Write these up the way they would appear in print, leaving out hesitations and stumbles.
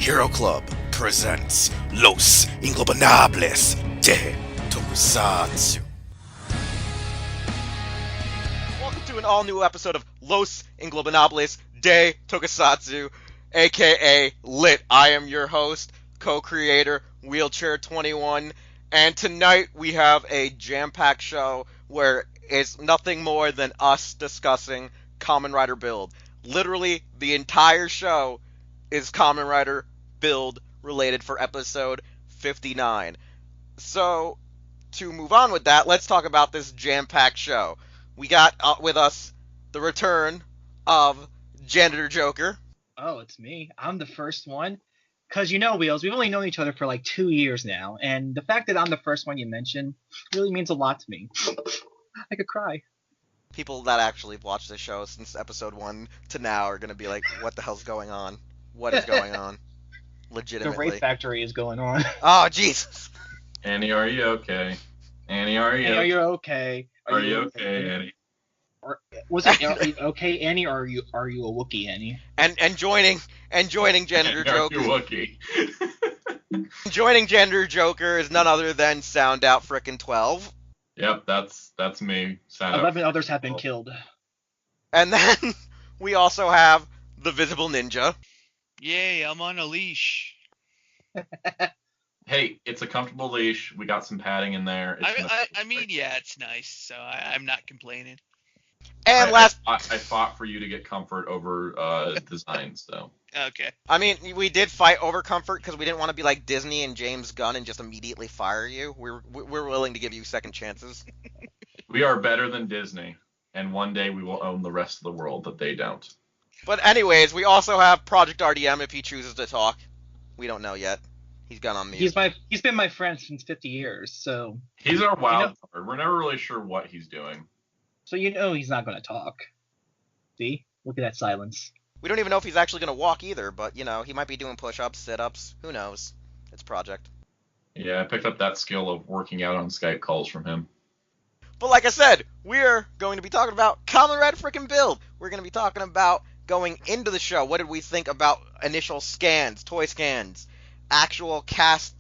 Hero Club presents Los Ingobernables de Tokusatsu. Welcome to an all-new episode of Los Ingobernables de Tokusatsu, aka Lit. I am your host, co-creator, Wheelchair21, and tonight we have a jam-packed show where it's nothing more than us discussing Kamen Rider Build. Literally, the entire show is Kamen Rider Build related for episode 59. So, to move on with that, let's talk about this jam-packed show. We got with us the return of Janitor Joker. Oh, it's me. I'm the first one. Because you know, Wheels, we've only known each other for like 2 years now, and the fact that I'm the first one you mentioned really means a lot to me. I could cry. People that actually watched the show since episode 1 to now are going to be like, what the hell's going on? What is going on? Legitimately. The Wraith Factory is going on. Oh, Jesus. Annie, are you okay? Annie, are you? Hey, are you okay? Are you okay, Annie? Or was it are you okay, Annie, or are you a Wookiee, Annie? And joining Janitor Joker. Are you Wookiee? Joining Janitor Joker is none other than Soundout frickin' 12. Yep, that's me. 11 others have been killed. And then we also have the Visible Ninja. Yay, I'm on a leash. Hey, it's a comfortable leash. We got some padding in there. I mean, yeah, it's nice, so I'm not complaining. And I fought for you to get comfort over design, so. Okay. I mean, we did fight over comfort because we didn't want to be like Disney and James Gunn and just immediately fire you. We're willing to give you second chances. We are better than Disney, and one day we will own the rest of the world that they don't. But anyways, we also have Project RDM if he chooses to talk. We don't know yet. He's gone on mute. He's been my friend since 50 years, so. He's our wild card. We're never really sure what he's doing. So you know he's not going to talk. See? Look at that silence. We don't even know if he's actually going to walk either, but, you know, he might be doing push-ups, sit-ups. Who knows? It's Project. Yeah, I picked up that skill of working out on Skype calls from him. But like I said, we're going to be talking about Kamen Rider frickin' Build. We're going to be talking about going into the show. What did we think about initial scans, toy scans, actual cast,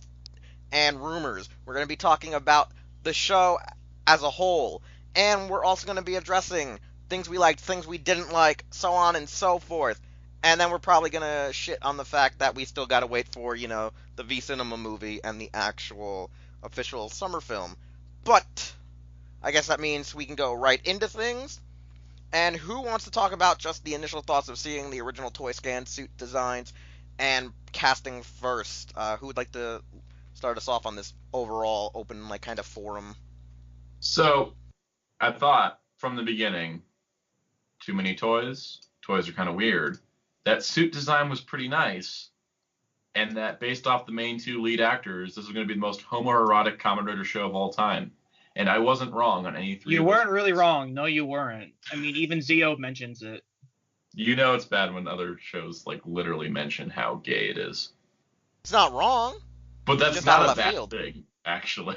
and rumors? We're going to be talking about the show as a whole. And we're also going to be addressing things we liked, things we didn't like, so on and so forth. And then we're probably going to shit on the fact that we still got to wait for, you know, the V-Cinema movie and the actual official summer film. But I guess that means we can go right into things. And who wants to talk about just the initial thoughts of seeing the original toy scan, suit designs, and casting first? Who would like to start us off on this overall open, like, kind of forum? So, I thought from the beginning, too many toys. Toys are kind of weird. That suit design was pretty nice. And that based off the main two lead actors, this was going to be the most homoerotic Kamen Rider show of all time. And I wasn't wrong on any three. You weren't really wrong. No, you weren't. I mean, even Zio mentions it. You know it's bad when other shows like literally mention how gay it is. It's not wrong. But that's just not out a of left bad field. thing, actually.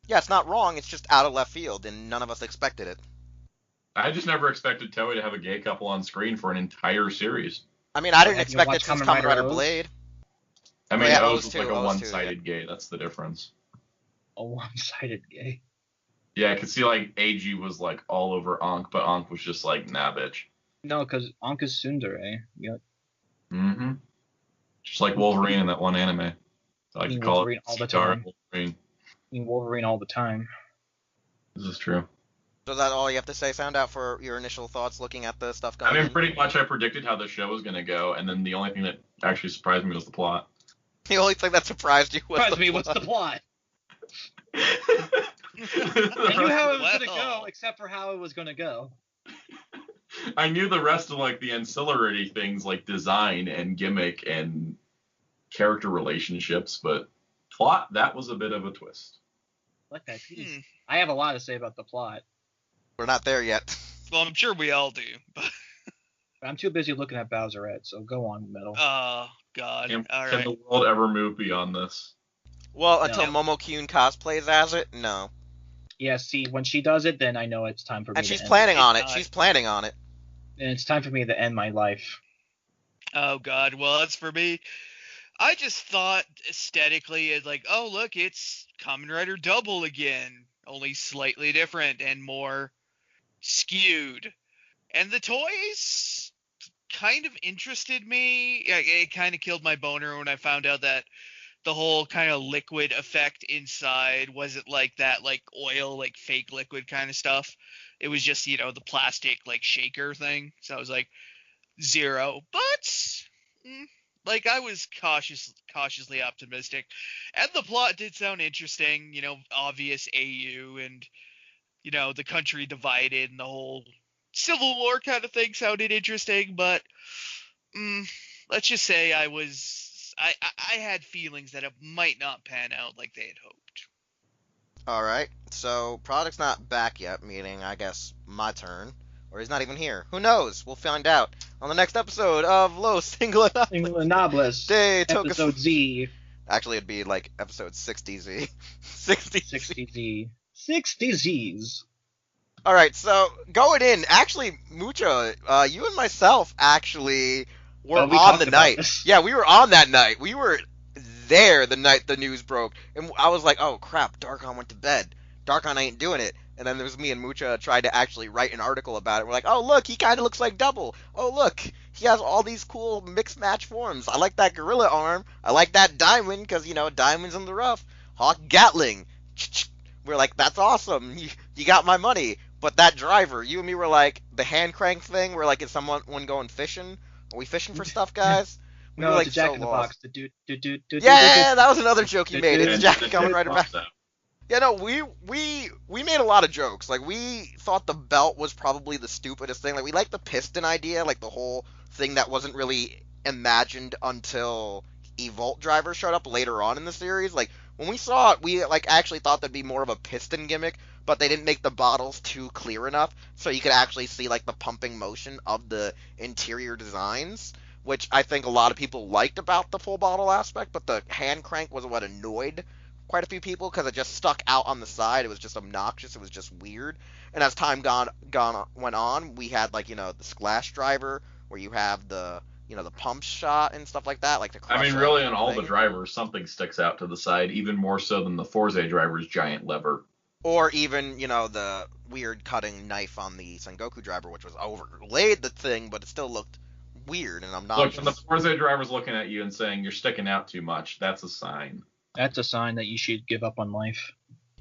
Yeah, it's not wrong. It's just out of left field, and none of us expected it. I just never expected Toei to have a gay couple on screen for an entire series. I mean, I didn't Have you expect it watched since Kamen Kamen Rider Rider O's? Blade. I mean, yeah, O's O's was like too, a O's too, one-sided gay. That's the difference. A one-sided gay. Yeah, I could see like AG was like all over Ankh, but Ankh was just like, nah, bitch. No, because Ankh is tsundere. Yeah. Mm-hmm. Just like Wolverine in that one anime. I like to call Wolverine it all the Star time. Wolverine. Wolverine all the time. This is true. So is that all you have to say, Sound Out, for your initial thoughts looking at the stuff going I mean, in? pretty much I predicted how the show was going to go, and then the only thing that actually surprised me was the plot. The only thing that surprised you was What's the plot? I knew how it was going to go, except for how it was going to go. I knew the rest of like the ancillary things like design and gimmick and character relationships, but plot, that was a bit of a twist. Like that piece. I have a lot to say about the plot. We're not there yet. Well, I'm sure we all do. But I'm too busy looking at Bowserette, so go on, Metal. oh God! Can All right. the world ever move beyond this? Well, until Momo Kyun cosplays as it, no. Yeah, see, when she does it, then I know it's time for me And to she's end. planning on it. She's planning on it. And it's time for me to end my life. Oh God! Well, as for me, I just thought aesthetically, it's like, oh look, it's Kamen Rider Double again, only slightly different and more skewed. And the toys kind of interested me. It kind of killed my boner when I found out that the whole kind of liquid effect inside wasn't like that, like oil, like fake liquid kind of stuff. It was just, the plastic like shaker thing. So I was like, zero. But like I was cautiously optimistic, and the plot did sound interesting. Obvious AU and the country divided and the whole Civil War kind of thing sounded interesting. But let's just say I had feelings that it might not pan out like they had hoped. All right. So product's not back yet, meaning I guess my turn, or he's not even here. Who knows? We'll find out on the next episode of Los Ingobernables de episode Tokusatsu. Z. Actually, it'd be like episode 60Z. 60Z. 60Zs. All right. So going in, actually, Mucha, you and myself actually were Oh, we on talked the about night. this. Yeah, we were on that night. We were there the night the news broke, and I was like, "Oh crap, Darkon went to bed. Darkon ain't doing it." And then there was me and Mucha tried to actually write an article about it. We're like, "Oh look, he kind of looks like Double. Oh look, he has all these cool mixed match forms. I like that gorilla arm. I like that diamond because diamonds in the rough. Hawk Gatling." We're like, "That's awesome. You got my money." But that driver, you and me were like, the hand crank thing. We're like, "Is someone going fishing? Are we fishing for stuff, guys?" We No, were like it's a Jack so in the lost. Box. The do. Yeah, that was another joke you made. It's Jack The Kamen Rider back. stuff. Yeah, no, we made a lot of jokes. Like we thought the belt was probably the stupidest thing. Like we liked the piston idea, like the whole thing that wasn't really imagined until Evolt Driver showed up later on in the series. Like when we saw it, we like actually thought there'd be more of a piston gimmick, but they didn't make the bottles too clear enough so you could actually see like the pumping motion of the interior designs, which I think a lot of people liked about the full bottle aspect, but the hand crank was what annoyed quite a few people because it just stuck out on the side. It was just obnoxious. It was just weird. And as time went on, we had like the splash driver where you have the the pump shot and stuff like that, like the. I mean, really, on all the drivers, something sticks out to the side, even more so than the Forza driver's giant lever. Or even the weird cutting knife on the Sengoku driver, which was overlaid the thing, but it still looked weird and obnoxious. Look, when the Forza driver's looking at you and saying you're sticking out too much, that's a sign. That's a sign that you should give up on life.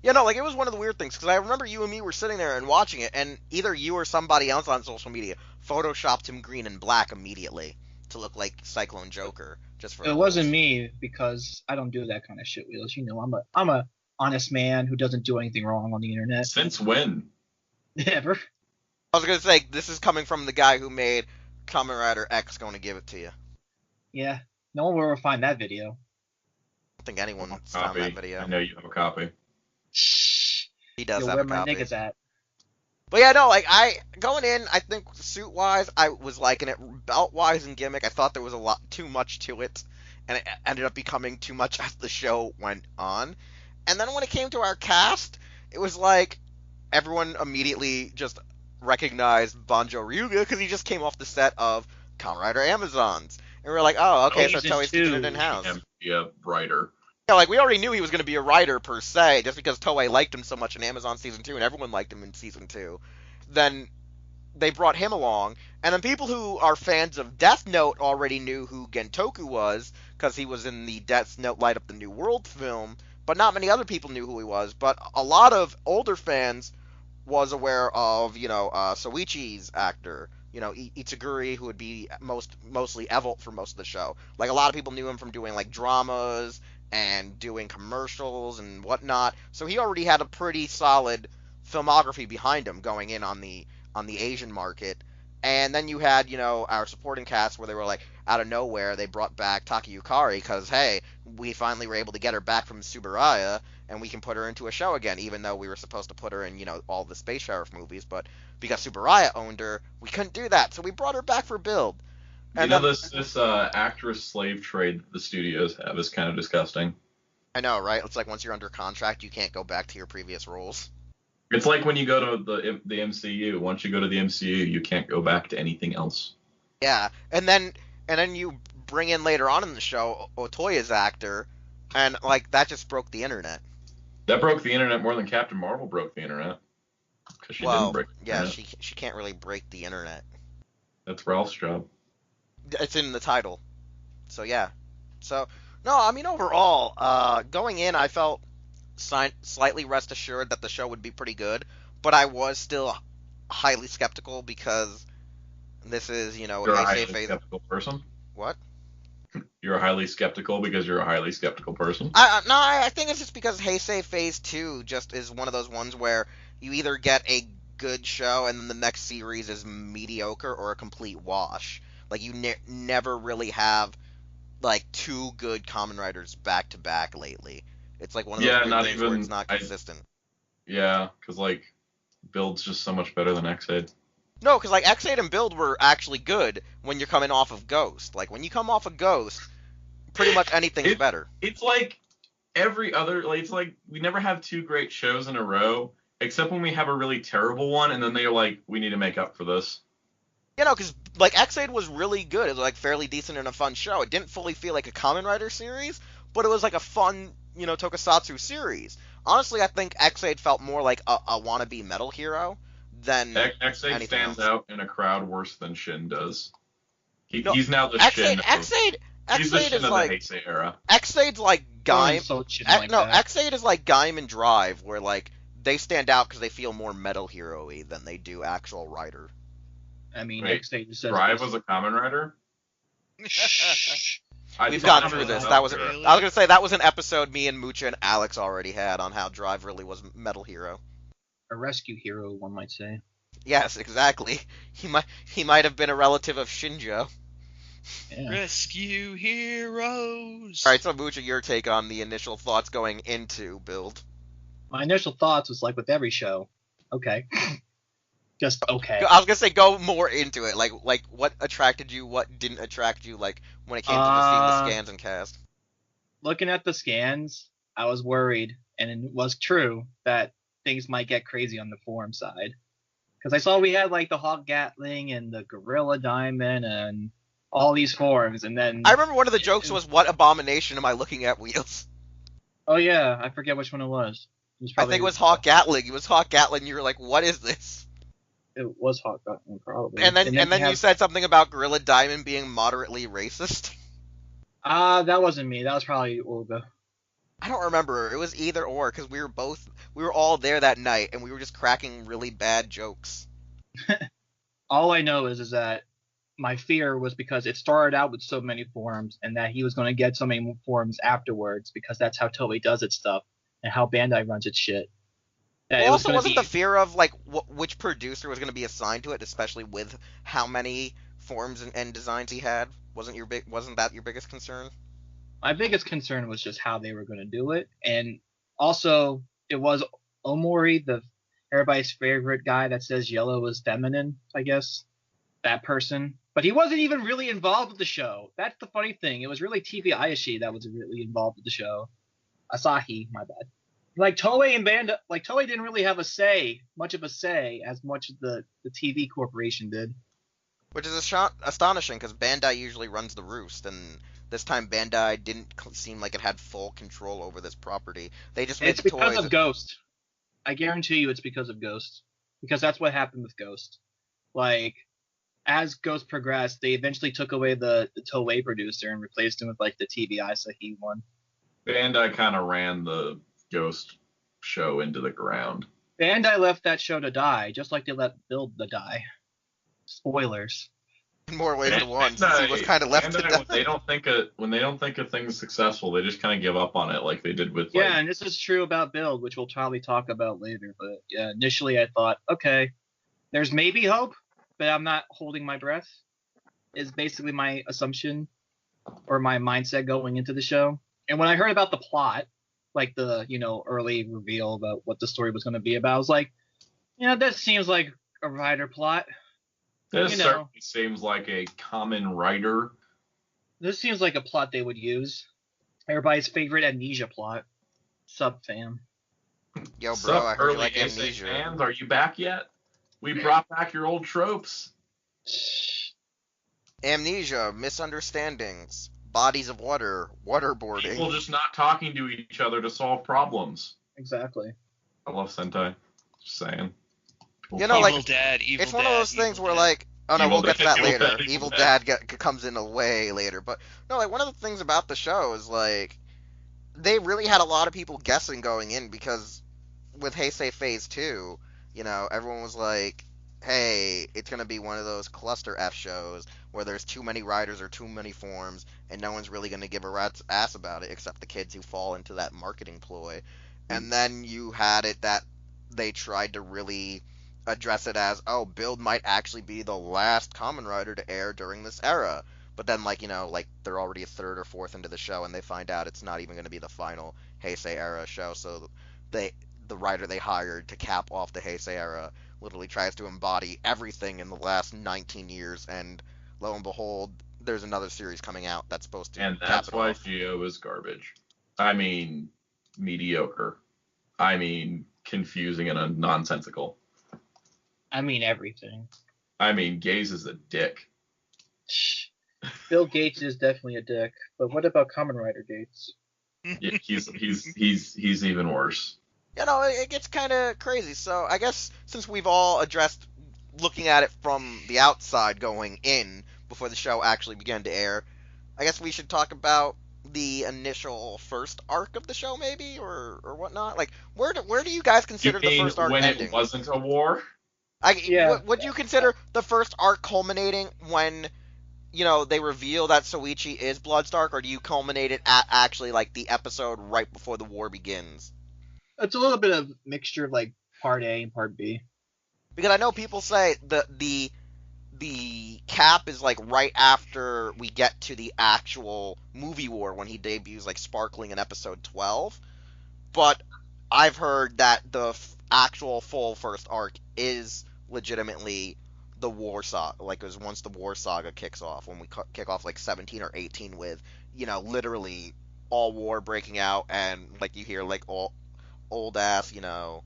Yeah, no, like it was one of the weird things because I remember you and me were sitting there and watching it, and either you or somebody else on social media photoshopped him green and black immediately to look like Cyclone Joker. Just for It wasn't me because I don't do that kind of shit, Wheels. I'm a honest man who doesn't do anything wrong on the internet. Since when? Never. I was gonna say this is coming from the guy who made Kamen Rider X. Going to give it to you. Yeah. No one will ever find that video. I don't think anyone found Copy. that video. I know you have a copy. Shh. He does Yo, have where a my copy. niggas at? But yeah, no, like going in, I think suit wise, I was liking it. Belt wise and gimmick, I thought there was a lot too much to it, and it ended up becoming too much as the show went on. And then when it came to our cast, it was like everyone immediately just recognized Banjo Ryuga because he just came off the set of Kamen Rider Amazons, and we were like, oh, okay, so Season Toei's keeping it 2. in house. Yeah, writer. Yeah, like we already knew he was going to be a writer per se, just because Toei liked him so much in Amazon Season 2, and everyone liked him in Season 2. Then they brought him along, and then people who are fans of Death Note already knew who Gentoku was, because he was in the Death Note Light Up the New World film, but not many other people knew who he was. But a lot of older fans was aware of, Soichi's actor, Itaguri, who would be mostly Evolt for most of the show. Like, a lot of people knew him from doing, like, dramas and doing commercials and whatnot, so he already had a pretty solid filmography behind him going in on the Asian market. And then you had, our supporting cast where they were like, out of nowhere, they brought back Taki Yukari because, hey, we finally were able to get her back from Subaraya and we can put her into a show again, even though we were supposed to put her in, all the Space Sheriff movies. But because Subaraya owned her, we couldn't do that. So we brought her back for Build. And this actress slave trade that the studios have is kind of disgusting. I know, right? It's like once you're under contract, you can't go back to your previous roles. It's like when you go to the MCU. Once you go to the MCU, you can't go back to anything else. Yeah, and then you bring in later on in the show Otoya's actor, and like that just broke the internet. That broke the internet more than Captain Marvel broke the internet. Because she didn't Well, break the yeah, internet. she can't really break the internet. That's Ralph's job. It's in the title. So yeah. So no, I mean overall, going in, I felt slightly rest assured that the show would be pretty good, but I was still highly skeptical because this is, you know, You're a Heisei highly Phase. skeptical person? What? You're highly skeptical because you're a highly skeptical person? No, I think it's just because Heisei Phase 2 just is one of those ones where you either get a good show and then the next series is mediocre or a complete wash. Like, you never really have, like, two good Kamen Riders back to back lately. It's like one of those weird not things where even. it's not consistent. Yeah, because, like, Build's just so much better than X-Aid. No, because, like, X8 and Build were actually good when you're coming off of Ghost. Like, when you come off of Ghost, pretty much anything's better. It's like every other. Like, it's like we never have two great shows in a row, except when we have a really terrible one, and then they're like, we need to make up for this. You know, because, like, X8 was really good. It was, like, fairly decent and a fun show. It didn't fully feel like a Kamen Rider series, but it was, like, a fun, you know, Tokusatsu series. Honestly, I think X8 felt more like a wannabe Metal Hero than X8 anything stands else. out in a crowd worse than Shin does. No, He's now the X8, Shin. He's the X8 Shin is of like the Heisei era. X8's like Don't Gaim. insult shit like No, that. X8 is like Gaim and Drive, where like they stand out because they feel more Metal Hero-y than they do actual Rider. I mean, Wait, X8 says Drive this. was a Kamen Rider? Shh. We've thought gone it through was this. a That was I Metal was Hero. gonna say that was an episode me and Mucha and Alex already had on how Drive really was Metal Hero. A rescue hero, one might say. Yes, exactly. He might have been a relative of Shinjo. Yeah. Rescue heroes. All right, so Mucha, your take on the initial thoughts going into Build. My initial thoughts was like with every show. Okay. Just okay. I was gonna say go more into it. Like what attracted you, what didn't attract you, like when it came to just seeing the scans and cast. Looking at the scans, I was worried, and it was true, that things might get crazy on the forum side. Because I saw we had like the Hawk Gatling and the Gorilla Diamond and all these forms, and then I remember one of the jokes was, "What abomination am I looking at, Wheels?" oh yeah, I forget which one it was. I think it was Hawk Gatling. It was Hawk Gatling. You were like, "What is this?" It was Hawk Gatling probably. And then we you have- said something about Gorilla Diamond being moderately racist. that wasn't me. That was probably Olga. I don't remember. It was either or because we were all there that night and we were just cracking really bad jokes. All I know is that my fear was because it started out with so many forums, and that he was going to get so many forums afterwards, because that's how Toei does its stuff and how Bandai runs its shit. That it Well, was also, gonna wasn't be- the fear of like which producer was going to be assigned to it, especially with how many forms and designs he had? Wasn't that your biggest concern? my biggest concern was just how they were going to do it, and also it was Omori, the everybody's favorite guy that says yellow is feminine, I guess, that person. But he wasn't even really involved with the show. That's the funny thing. It was really TV Ayashi that was really involved with the show. Asahi, my bad. Like Toei and Bandai, like Toei didn't really have much of a say as much as the TV corporation did. Which is astonishing because Bandai usually runs the roost, and this time Bandai didn't seem like it had full control over this property. They just made It's the because toys. of Ghost. I guarantee you it's because of Ghost. Because that's what happened with Ghost. Like, as Ghost progressed, they eventually took away the Toei producer and replaced him with, like, the TV Asahi one. Bandai kind of ran the Ghost show into the ground. Bandai left that show to die, just like they let Build to die. Spoilers. In more ways than one, since Bandai- he was kind of left to Bandai, die. when they don't think a thing's successful, they just kind of give up on it, like they did with Yeah, and this is true about Build, which we'll probably talk about later. But yeah, initially I thought, okay, there's maybe hope, but I'm not holding my breath, is basically my assumption or my mindset going into the show. And when I heard about the plot, like the, early reveal about what the story was going to be about, I was like, that seems like a Rider plot. This you know. certainly seems like a Kamen Rider. This seems like a plot they would use. Everybody's favorite amnesia plot. Sub fam. Yo, bro, Sup, I heard you early like Heisei Amnesia. fans, are you back yet? We brought back your old tropes. amnesia, misunderstandings, bodies of water, waterboarding. People just not talking to each other to solve problems. Exactly. I love Sentai. Just saying. You know, like, Evil Dad, Evil it's Dad. one of those things Evil where, Dad. like, oh no, Evil we'll get to Dad, that Evil later. Dad, Evil Evil Dad comes in a way later. But, no, like, one of the things about the show is, like, they really had a lot of people guessing going in because with Heisei Phase 2, you know, everyone was like, hey, it's going to be one of those cluster F shows where there's too many riders or too many forms, and no one's really going to give a rat's ass about it except the kids who fall into that marketing ploy. And then you had it that they tried to really address it as, oh, Build might actually be the last Kamen Rider to air during this era. But then, like, you know, like, they're already a third or fourth into the show, and they find out it's not even going to be the final Heisei era show, so the writer they hired to cap off the Heisei era literally tries to embody everything in the last 19 years, and lo and behold, there's another series coming out that's supposed to And cap that's it why off. Geo is garbage. I mean, mediocre. I mean, confusing and nonsensical. I mean everything. I mean, Gaze is a dick. Bill Gates is definitely a dick, but what about Kamen Rider Gates? Yeah, he's even worse. You know, it gets kind of crazy. So I guess since we've all addressed looking at it from the outside going in before the show actually began to air, I guess we should talk about the initial first arc of the show, maybe, or whatnot. Like, where do you guys You consider the mean first arc when ending? it wasn't a war? Yeah. Would you consider the first arc culminating when, you know, they reveal that Soichi is Bloodstark, or do you culminate it at actually like the episode right before the war begins? It's a little bit of mixture of like part A and part B. Because I know people say the cap is like right after we get to the actual movie war when he debuts like sparkling in episode 12, but I've heard that the actual full first arc is legitimately the war saga, like it was once the war saga kicks off, when we kick off like 17 or 18 with, you know, literally all war breaking out, and like you hear like all old ass, you know,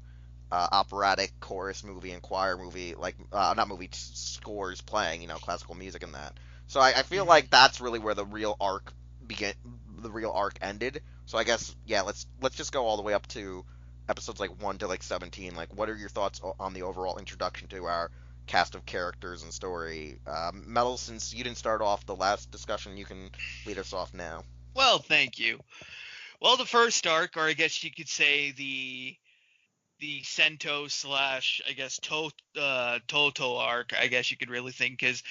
operatic chorus movie and choir movie, like not movie scores playing, you know, classical music and that. So I feel like that's really where the real arc began, the real arc ended. So I guess yeah, let's just go all the way up to episodes like 1 to like 17. Like, what are your thoughts on the overall introduction to our cast of characters and story? Metal, since you didn't start off the last discussion, you can lead us off now. Well, thank you. Well, the first arc, or I guess you could say the Sento slash I guess Toto arc, I guess you could really think, because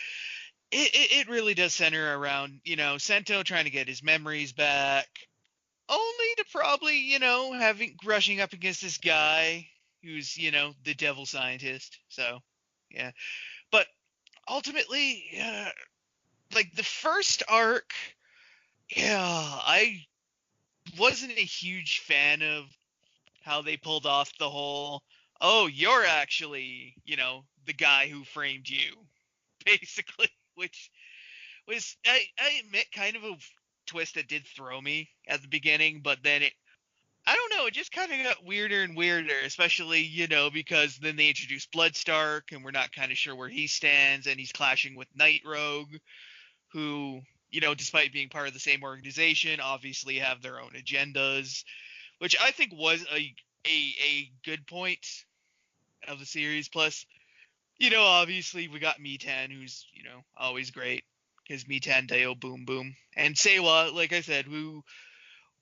it really does center around, you know, Sento trying to get his memories back, only to probably, you know, having rushing up against this guy who's, you know, the devil scientist. So yeah, but ultimately, like the first arc, yeah, I wasn't a huge fan of how they pulled off the whole, oh, you're actually, you know, the guy who framed you, basically, which was, I admit, kind of a twist that did throw me at the beginning, but then I don't know, it just kind of got weirder and weirder, especially, you know, because then they introduced Bloodstark, and we're not kind of sure where he stands, and he's clashing with Night Rogue, who, you know, despite being part of the same organization, obviously have their own agendas, which I think was a good point of the series. Plus, you know, obviously we got Mitan, who's, you know, always great, because Mitan Deo Boom Boom, and Sewa, like I said, who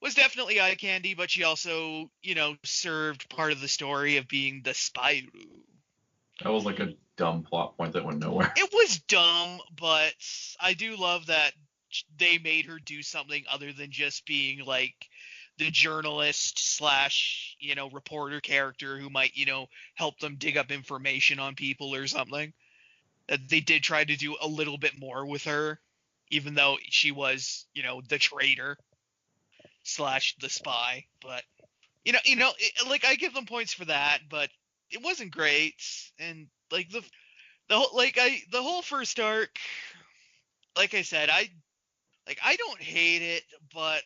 was definitely eye candy, but she also, you know, served part of the story of being the Spyru. That was like a dumb plot point that went nowhere. It was dumb, but I do love that they made her do something other than just being like the journalist slash, you know, reporter character who might, you know, help them dig up information on people or something. That they did try to do a little bit more with her, even though she was, you know, the traitor slash the spy. But like I give them points for that, but it wasn't great. And like the whole first arc, like I said, I don't hate it, but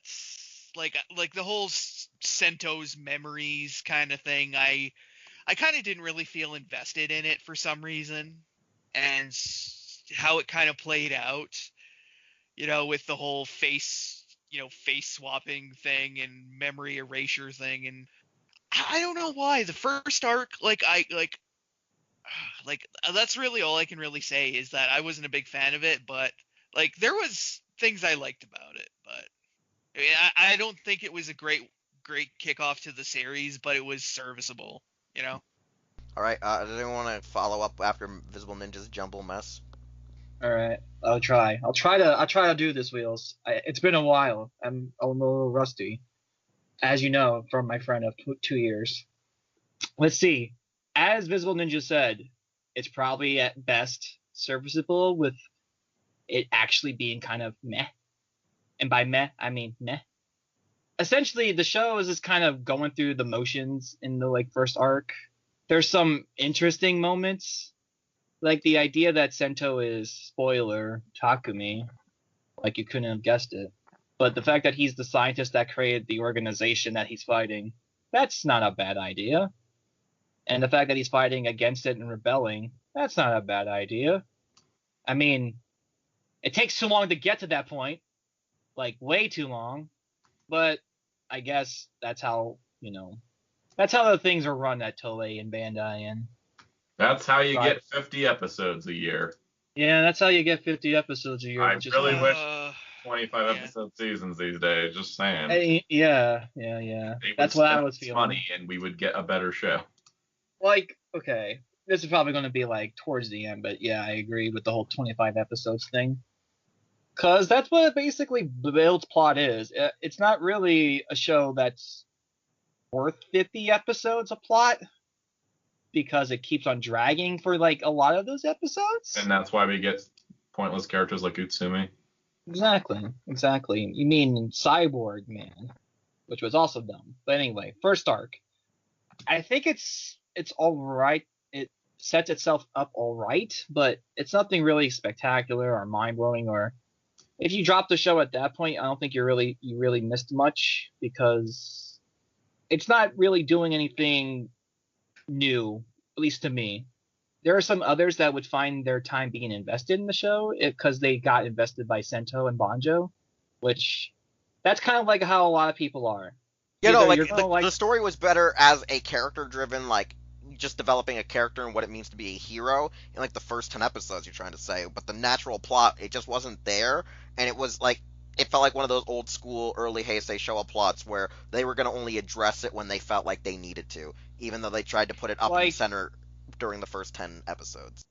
like the whole Sento's memories kind of thing, I kind of didn't really feel invested in it for some reason. And how it kind of played out, with the whole face swapping thing and memory erasure thing. And I don't know why the first arc, that's really all I can really say is that I wasn't a big fan of it, but there was things I liked about it. But I mean, I don't think it was a great kickoff to the series, but it was serviceable. All right. Does anyone want to follow up after Visible Ninja's jumble mess? All right, I'll try. I'll try to do this, Wheels. It's been a while. I'm a little rusty, as you know from my friend of 2 years. Let's see. As Visible Ninja said, it's probably at best serviceable, with it actually being kind of meh. And by meh, I mean meh. Essentially, the show is just kind of going through the motions in the first arc. There's some interesting moments, like the idea that Sento is, spoiler, Takumi. Like, you couldn't have guessed it. But the fact that he's the scientist that created the organization that he's fighting, that's not a bad idea. And the fact that he's fighting against it and rebelling, that's not a bad idea. I mean, it takes too long to get to that point. Way too long. But I guess that's how, that's how the things are run at Toei and Bandai. And that's how you get 50 episodes a year. Yeah, that's how you get 50 episodes a year. I really wish 25 episode seasons these days. Just saying. Yeah. That's what I was feeling. Money, and we would get a better show. Okay, this is probably going to be towards the end, but yeah, I agree with the whole 25 episodes thing. Because that's what basically Build's plot is. It's not really a show that's worth 50 episodes of plot, because it keeps on dragging for a lot of those episodes. And that's why we get pointless characters like Utsumi. Exactly. You mean Cyborg Man, which was also dumb. But anyway, first arc. I think it's all right. It sets itself up all right, but it's nothing really spectacular or mind-blowing. Or if you drop the show at that point, I don't think you really missed much, because it's not really doing anything new, at least to me. There are some others that would find their time being invested in the show because they got invested by Sento and Banjo, which that's kind of how a lot of people are. Yeah, the story was better as a character-driven, just developing a character and what it means to be a hero in the first 10 episodes, you're trying to say. But the natural plot, it just wasn't there, and it was it felt like one of those old school early Heisei Showa plots where they were going to only address it when they felt like they needed to, even though they tried to put it up in the center during the first 10 episodes.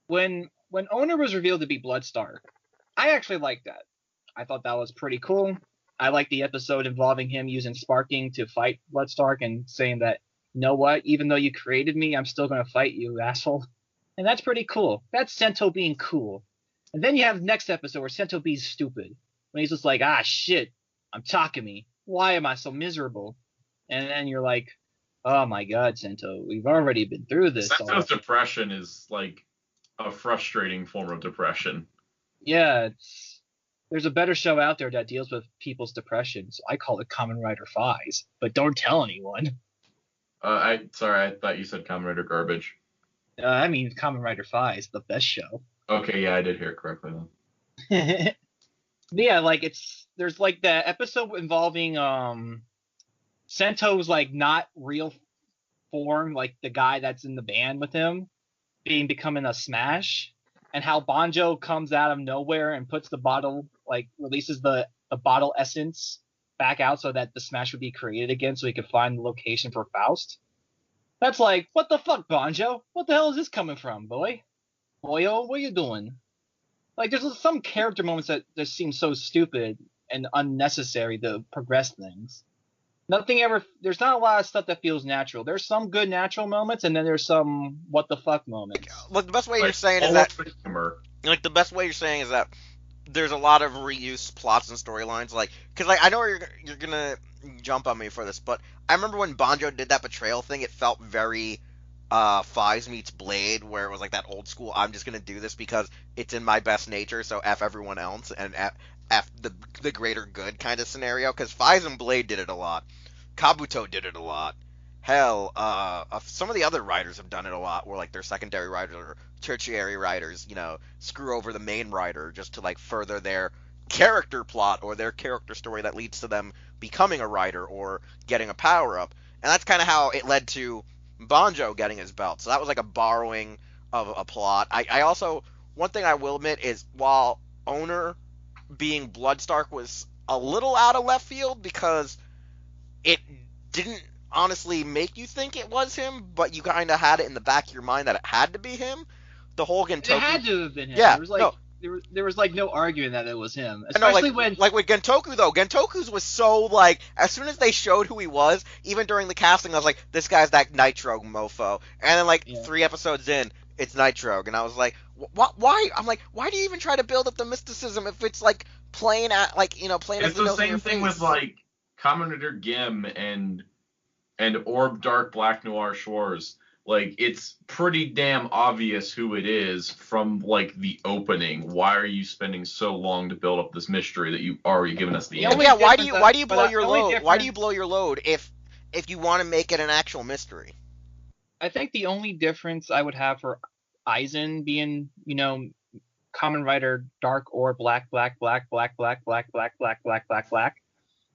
When Owner was revealed to be Bloodstar, I actually liked that. I thought that was pretty cool. I liked the episode involving him using Sparking to fight Bloodstar and saying that, you know what, even though you created me, I'm still going to fight you, asshole. And that's pretty cool. That's Sento being cool. And then you have the next episode where Sento being stupid. When he's just shit, I'm Takumi. Why am I so miserable? And then you're like, oh my god, Sento, we've already been through this. Sento's depression is a frustrating form of depression. Yeah, there's a better show out there that deals with people's depression, so I call it Kamen Rider Fies, but don't tell anyone. I thought you said Kamen Rider Garbage. I mean Kamen Rider Fies, the best show. Okay, yeah, I did hear it correctly then. Yeah, there's the episode involving Sento's not real form, the guy that's in the band with him becoming a Smash, and how Banjo comes out of nowhere and puts the bottle, releases the bottle essence back out so that the Smash would be created again so he could find the location for Faust. That's what the fuck, Banjo? What the hell is this coming from, boy? Boyo, what are you doing? There's some character moments that just seem so stupid and unnecessary to progress things. There's not a lot of stuff that feels natural. There's some good natural moments, and then there's some what the fuck moments. The best way you're saying is that, the best way you're saying is that there's a lot of reuse plots and storylines, because I know you're gonna jump on me for this, but I remember when Banjo did that betrayal thing, it felt very Fives meets Blade, where it was that old school, I'm just gonna do this because it's in my best nature, so F everyone else, and F the greater good kind of scenario, because Fives and Blade did it a lot. Kabuto did it a lot. Hell, some of the other writers have done it a lot, where like their secondary writers or tertiary writers, screw over the main writer just to like further their character plot or their character story that leads to them becoming a writer or getting a power up. And that's kind of how it led to Banjo getting his belt. So that was like a borrowing of a plot. I also, one thing I will admit is while Owner being Bloodstark was a little out of left field because it didn't honestly make you think it was him, but you kind of had it in the back of your mind that it had to be him. The whole Gentoku. It had to have been him. Yeah, There was like no. there was like no arguing that it was him, No, especially like, when like with Gentoku though, Gentoku's was so like as soon as they showed who he was, even during the casting, I was like, this guy's that Nitro mofo, and then like Yeah. 3 episodes in, it's Nitro, and I was like, why? I'm like, why do you even try to build up the mysticism if it's like plain at like plain as It's the the nose on your same thing face? with like Kamen Rider Gim and Orb Dark Black Noir Shores. Like, it's pretty damn obvious who it is from like the opening. Why are you spending so long to build up this mystery that you've already given us the The answer? only Yeah, why do you difference blow your the only load? Why do you difference- blow your load if you want to make it an actual mystery? I think the only difference I would have for Aizen being, Kamen Rider Dark or Black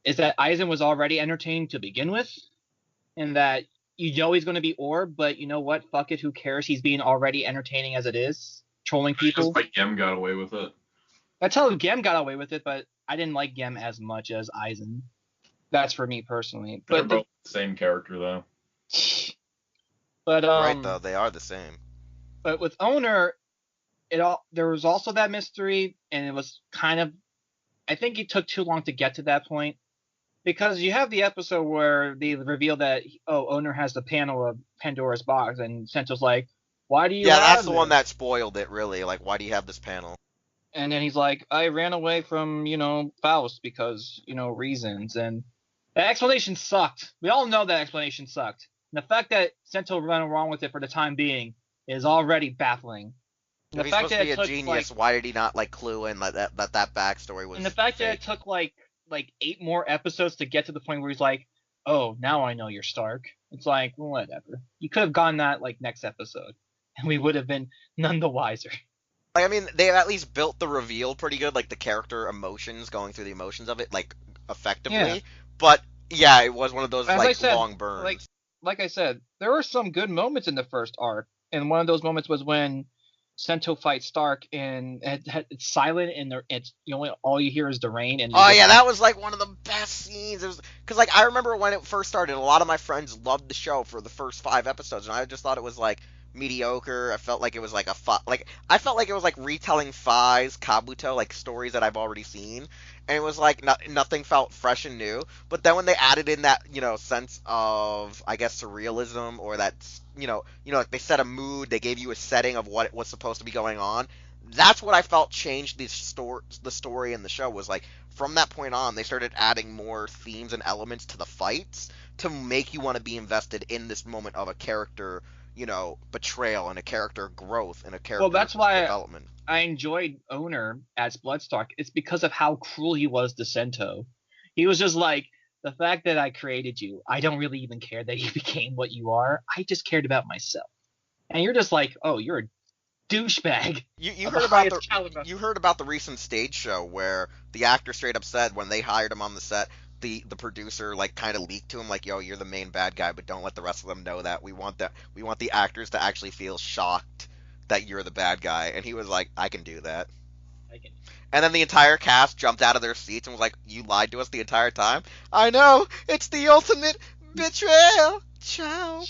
is that Aizen was already entertaining to begin with, and that you know he's going to be Orb, but you know what? Fuck it, who cares? He's being already entertaining as it is, trolling people. Just like Gim got away with it. That's how Gem got away with it, but I didn't like Gem as much as Aizen. That's for me personally. They're But both the same character though. Right though, they are the same. But with Owner, there was also that mystery, and it was kind of, I think it took too long to get to that point, because you have the episode where they reveal that Owner has the panel of Pandora's box, and Sento's like, why do you Yeah, have that's the one this? that spoiled it really. Like, why do you have this panel? And then he's like, I ran away from, Faust because, reasons. And that explanation sucked. We all know that explanation sucked. And the fact that Sento ran along with it for the time being is already baffling. And If the he's fact supposed to that be it a took, genius, why did he not like clue in that backstory was? and the fact that it fake? took like 8 more episodes to get to the point where he's like, oh, now I know you're Stark. It's like, well, whatever. You could have gotten that like next episode, and we would have been none the wiser. Like, I mean, they at least built the reveal pretty good, like the character emotions, going through the emotions of it, like effectively. Yeah. But yeah, it was one of those As I like said, long burns. Like I said, there were some good moments in the first arc, and one of those moments was when Sento fights Stark, and it's silent, and it's all you hear is the rain. And Oh yeah, that was like one of the best scenes. It was because like I remember when it first started, a lot of my friends loved the show for the first 5 episodes, and I just thought it was like mediocre. I felt like it was like I felt like it was like retelling Fai's Kabuto, like stories that I've already seen, and it was like nothing felt fresh and new. But then when they added in that sense of I guess surrealism, or that like they set a mood, they gave you a setting of what was supposed to be going on. That's what I felt changed the story in the show. Was like from that point on, they started adding more themes and elements to the fights to make you want to be invested in this moment of a character betrayal and a character growth and a character that's why development. I enjoyed Owner as Bloodstark. It's because of how cruel he was to Sento. He was just like, the fact that I created you, I don't really even care that you became what you are. I just cared about myself. And you're just like, oh, you're a douchebag. You heard about the recent stage show where the actor straight up said when they hired him on the set, the producer like kind of leaked to him like, yo, you're the main bad guy, but don't let the rest of them know that. We want the actors to actually feel shocked that you're the bad guy. And he was like, I can do that. And then the entire cast jumped out of their seats and was like, you lied to us the entire time? I know, it's the ultimate betrayal. Ciao.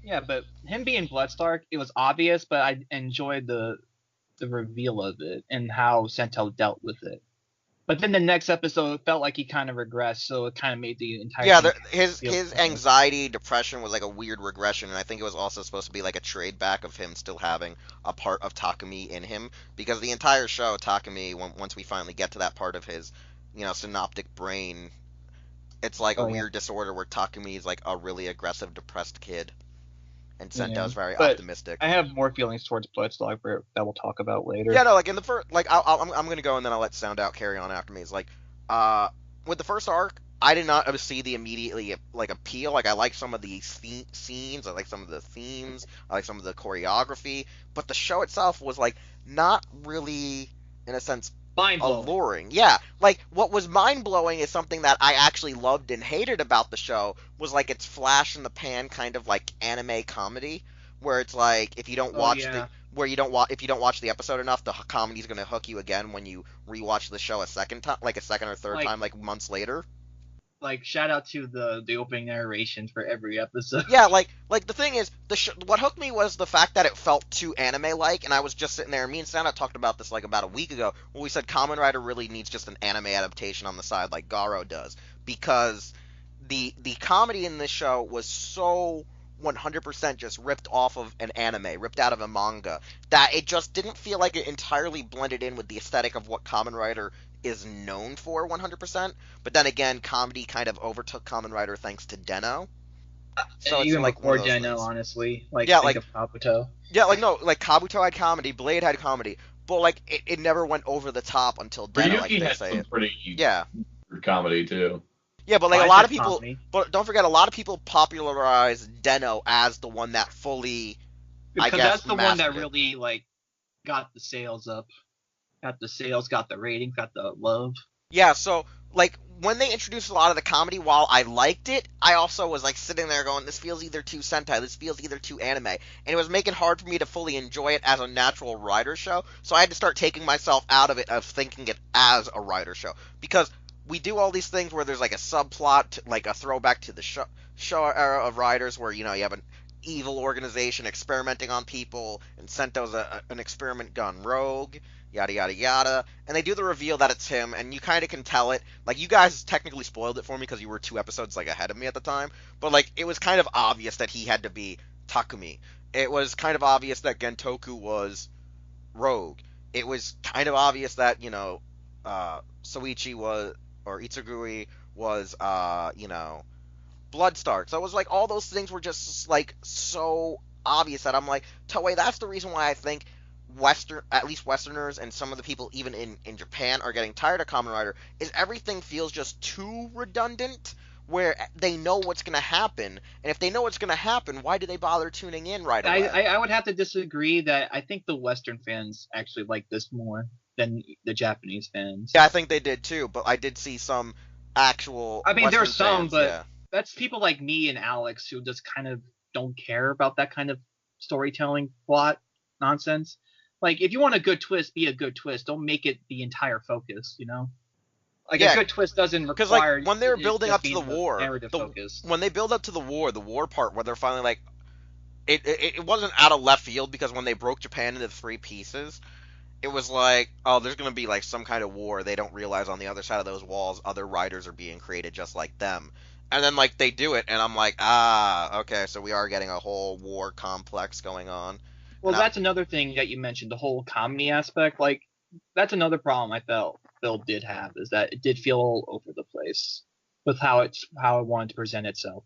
Yeah, but him being Bloodstark, it was obvious, but I enjoyed the reveal of it and how Sento dealt with it. But then the next episode, it felt like he kind of regressed, so it kind of made the entire his anxiety, depression was like a weird regression, and I think it was also supposed to be like a trade back of him still having a part of Takumi in him, because the entire show, Takumi, once we finally get to that part of his, synoptic brain, it's like a weird disorder where Takumi is like a really aggressive, depressed kid, and Sento's very optimistic. I have more feelings towards Bloodstark that we'll talk about later. Yeah, no, like in the first, like I'm gonna go and then I'll let Soundout carry on after me. It's like, with the first arc, I did not see the immediately like appeal. Like I like some of the scenes, I like some of the themes, I like some of the choreography, but the show itself was like not really, in a sense, Mind blowing. alluring. Yeah, like what was mind blowing is something that I actually loved and hated about the show was like its flash in the pan kind of like anime comedy, where it's like if you don't Oh, watch yeah. if you don't watch the episode enough, the comedy's gonna hook you again when you rewatch the show a second time, like a second or third Like- time, like months later. Like, shout out to the opening narration for every episode. Yeah, like the thing is, what hooked me was the fact that it felt too anime-like, and I was just sitting there. Me and Soundout talked about this like about a week ago, when we said Kamen Rider really needs just an anime adaptation on the side, like Garo does, because the comedy in this show was so 100% just ripped off of an anime, ripped out of a manga, that it just didn't feel like it entirely blended in with the aesthetic of what Kamen Rider is known for 100%. But then again, comedy kind of overtook Kamen Rider thanks to Den-O. So And it's even like before one of those Den-O, things. honestly. Like, Yeah, think like- of Kabuto. Yeah, like no, like Kabuto had comedy, Blade had comedy, but like it never went over the top until Den-O, like Ryuki they had say some it. pretty Yeah, weird comedy too. yeah, but like a Why lot is of that people, comedy? but don't forget, a lot of people popularized Den-O as the one that fully, I Because guess, that's the one that mastered it. really, like, got the sales up. Got the sales, got the ratings, got the love. Yeah, so like when they introduced a lot of the comedy, while I liked it, I also was like sitting there going, this feels either too Sentai, this feels either too anime, and it was making it hard for me to fully enjoy it as a natural writer show. So I had to start taking myself out of it, of thinking it as a writer show, because we do all these things where there's like a subplot, like a throwback to the show era of writers, where you know you have an evil organization experimenting on people, and Sento's an experiment gone rogue, yada yada yada, and they do the reveal that it's him, and you kind of can tell it. Like, you guys technically spoiled it for me because you were 2 episodes like ahead of me at the time, but like it was kind of obvious that he had to be Takumi. It was kind of obvious that Gentoku was Rogue. It was kind of obvious that, you know, Soichi was, or Itsuguri was, you know, Bloodstar. So it was like all those things were just like so obvious that I'm like, Toei, that's the reason why I think at least Westerners and some of the people even in Japan are getting tired of Kamen Rider, is everything feels just too redundant, where they know what's going to happen, and if they know what's going to happen, why do they bother tuning in right away? I would have to disagree that I think the Western fans actually like this more than the Japanese fans. Yeah, I think they did too, but I did see some actual I mean, Western there's some, fans, but yeah. that's people like me and Alex who just kind of don't care about that kind of storytelling plot nonsense. Like, if you want a good twist, be a good twist. Don't make it the entire focus, you know? Like, Yeah, a good twist doesn't because require... like when they were it building just up to the being war, narrative focus. when they build up to the war part where they're finally like, it wasn't out of left field, because when they broke Japan into 3 pieces, it was like, oh, there's gonna be like some kind of war. They don't realize on the other side of those walls, other riders are being created just like them. And then like they do it, and I'm like, okay, so we are getting a whole war complex going on. Well, And that's another thing that you mentioned, the whole comedy aspect. Like, that's another problem I felt Phil did have, is that it did feel all over the place with how it wanted to present itself,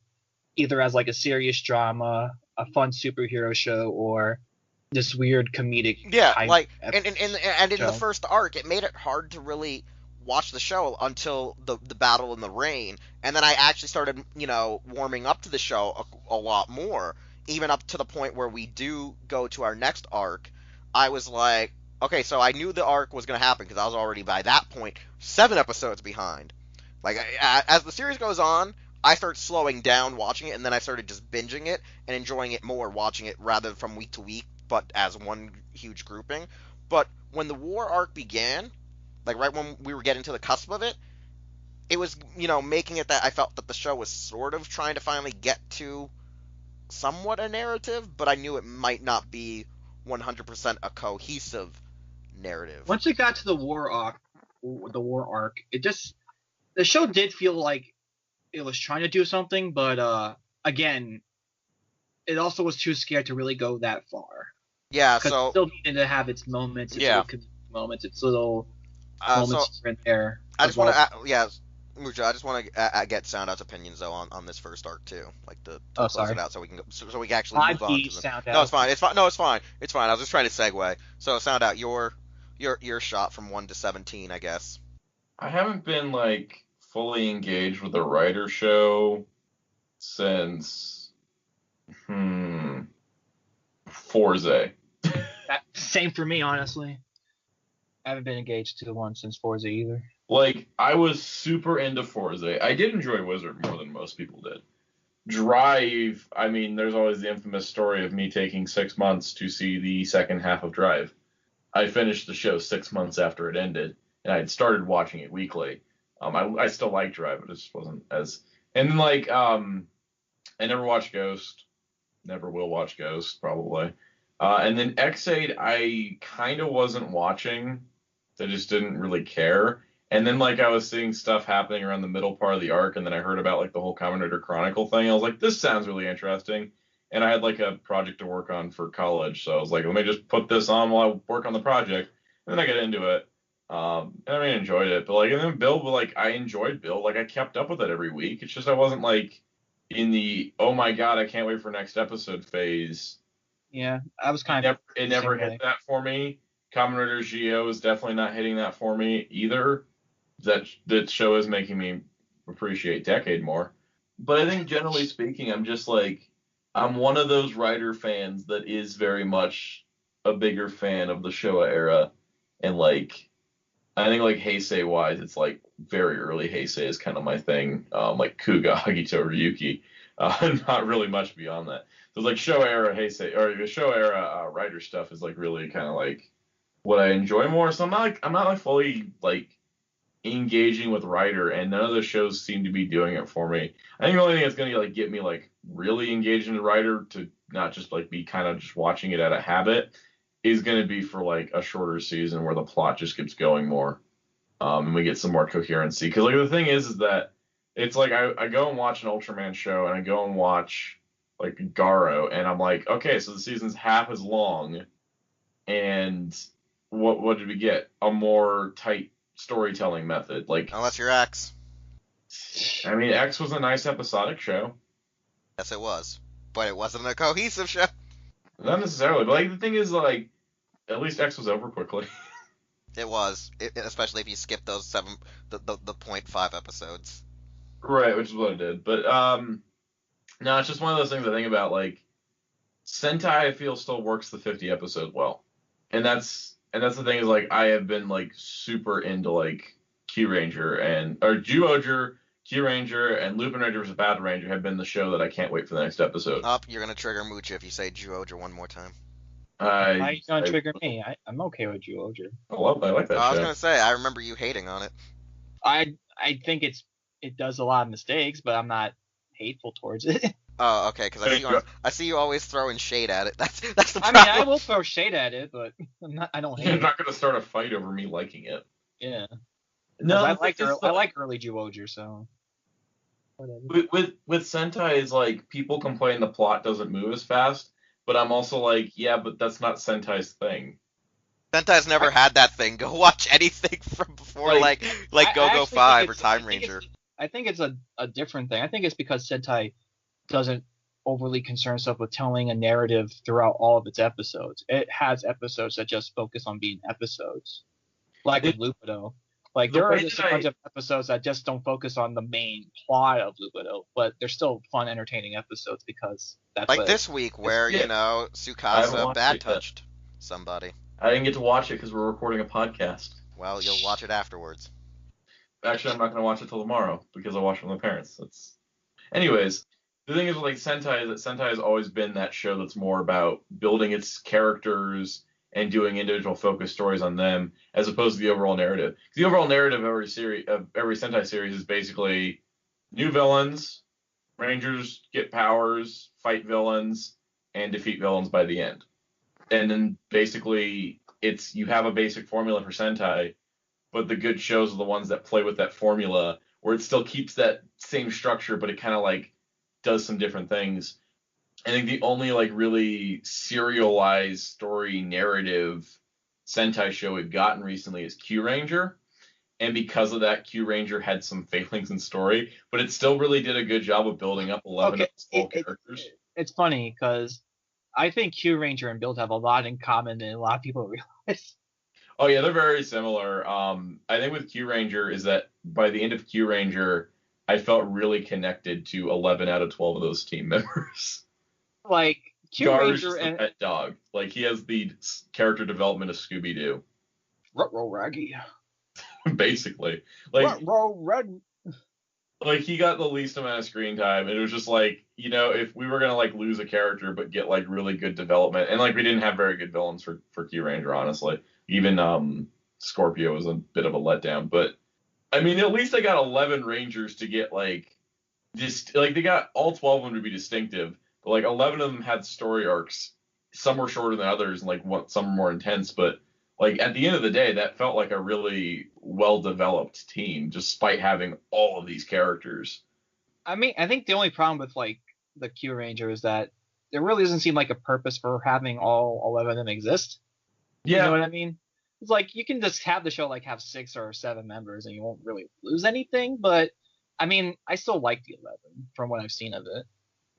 either as like a serious drama, a fun superhero show, or this weird comedic. Yeah, type like, and in the show. first arc, it made it hard to really watch the show until the battle in the rain, and then I actually started, you know, warming up to the show a lot more, even up to the point where we do go to our next arc. I was like, okay, so I knew the arc was going to happen because I was already by that point 7 episodes behind. Like, as the series goes on, I start slowing down watching it, and then I started just binging it and enjoying it more, watching it rather from week to week, but as one huge grouping. But when the war arc began, like right when we were getting to the cusp of it, it was, you know, making it that I felt that the show was sort of trying to finally get to somewhat a narrative, but I knew it might not be 100% a cohesive narrative. Once it got to the war arc, the show did feel like it was trying to do something, but again, it also was too scared to really go that far. Yeah, Because so it still needed to have its moments, its Yeah. little comedic moments, its little so moments here and there. I as just want well. to, yeah, Muja, I just want to get Soundout's opinions though on this first arc too, like to close sorry. it out so we can so we can actually move on. To the, Sound no, out. it's fine. It's fine. No, it's fine. It's fine. I was just trying to segue. So Soundout, your shot from 1 to 17, I guess. I haven't been like fully engaged with a writer show since Forza. Same for me, honestly. I haven't been engaged to one since Forza either. Like, I was super into Forza. I did enjoy Wizard more than most people did. Drive, I mean, there's always the infamous story of me taking 6 months to see the second half of Drive. I finished the show 6 months after it ended, and I had started watching it weekly. I still like Drive, but it just wasn't as. And then, like, I never watched Ghost. Never will watch Ghost, probably. And then X8, I kind of wasn't watching. I just didn't really care. And then, like, I was seeing stuff happening around the middle part of the arc, and then I heard about, like, the whole Kamen Rider Chronicle thing. I was like, this sounds really interesting. And I had, like, a project to work on for college, so I was like, let me just put this on while I work on the project. And then I get into it. And I really enjoyed it. But, like, and then Build, like, I enjoyed Build. Like, I kept up with it every week. It's just I wasn't, like, in the, oh my god, I can't wait for next episode phase. Yeah, I was kind of. It never hit that for me. Kamen Rider Geo is definitely not hitting that for me either. That show is making me appreciate Decade more. But I think generally speaking, I'm just like, I'm one of those writer fans that is very much a bigger fan of the Showa era. And like, I think like Heisei wise, it's like very early Heisei is kind of my thing. Like Kuga, Hagito, Ryuki. Not really much beyond that. So it's like Showa era Heisei, or the Showa era writer stuff is like really kind of like what I enjoy more. So I'm not like fully like engaging with writer, and none of the shows seem to be doing it for me. I think the only thing that's gonna like get me like really engaged in the writer to not just like be kind of just watching it out of habit is gonna be for like a shorter season where the plot just keeps going more, and we get some more coherency. Because like the thing is that it's like I go and watch an Ultraman show and I go and watch like Garo, and I'm like, okay, so the season's half as long, and what did we get? A more tight storytelling method. Like, Unless you're X. I mean, X was a nice episodic show. Yes, it was. But it wasn't a cohesive show. Not necessarily, but like the thing is, like, at least X was over quickly. It was. Especially if you skip those the 0.5 episodes. Right, which is what it did. But no, it's just one of those things I think about. Like, Sentai, I feel still works the 50 episode well, and that's the thing is like I have been like super into like Q Ranger and or Zyuohger, Q Ranger, and Lupin Ranger vs. Battle Ranger have been the show that I can't wait for the next episode. You're gonna trigger Mucha if you say Zyuohger one more time. Why are you gonna trigger me? I'm okay with Zyuohger. I like that show. I was gonna say I remember you hating on it. I think it does a lot of mistakes, but I'm not hateful towards it. Oh, okay, because I see you always throwing shade at it. That's the I problem. mean, I will throw shade at it, but I don't hate You're it. not gonna start a fight over me liking it. Yeah. No, I like early Zyuohger, so. Whatever. With Sentai is like people complain the plot doesn't move as fast, but I'm also like, yeah, but that's not Sentai's thing. Sentai's never had that thing. Go watch anything from before like Go-Go 5 or Time Ranger. I think it's a different thing. I think it's because Sentai doesn't overly concern itself with telling a narrative throughout all of its episodes. It has episodes that just focus on being episodes, like with Lupido. Like there are just a bunch of episodes that just don't focus on the main plot of Lupido, but they're still fun, entertaining episodes because that's like this week where Tsukasa bad touched somebody. I didn't get to watch it because we're recording a podcast. Well, you'll watch it afterwards. Actually, I'm not going to watch it till tomorrow because I watched it with my parents. Anyways, the thing is with like Sentai is that Sentai has always been that show that's more about building its characters and doing individual focused stories on them as opposed to the overall narrative. The overall narrative of every Sentai series is basically new villains, Rangers get powers, fight villains, and defeat villains by the end. And then basically you have a basic formula for Sentai, but the good shows are the ones that play with that formula where it still keeps that same structure, but it kind of like does some different things. I think the only like really serialized story narrative Sentai show we've gotten recently is Q Ranger. And because of that, Q Ranger had some failings in story, but it still really did a good job of building up 11 of its full characters. It's funny because I think Q Ranger and Build have a lot in common than a lot of people realize. Oh yeah, they're very similar. I think with Q Ranger is that by the end of Q Ranger, I felt really connected to 11 out of 12 of those team members. Like Q Gar is Ranger just a and pet dog. Like he has the character development of Scooby Doo, Ruh-roh Raggy. basically. Like Ruh-roh Raggy. like he got the least amount of screen time. It was just like, if we were gonna like lose a character but get like really good development, and like we didn't have very good villains for Q Ranger, honestly. Even Scorpio was a bit of a letdown, but I mean at least I got 11 Rangers to get like like they got all 12 of them to be distinctive, but like 11 of them had story arcs. Some were shorter than others, and like some were more intense, but like at the end of the day, that felt like a really well developed team, despite having all of these characters. I mean, I think the only problem with like the Q Ranger is that there really doesn't seem like a purpose for having all 11 of them exist. Yeah, You know what I mean? It's like you can just have the show like have 6 or 7 members and you won't really lose anything. But I mean, I still like the 11 from what I've seen of it.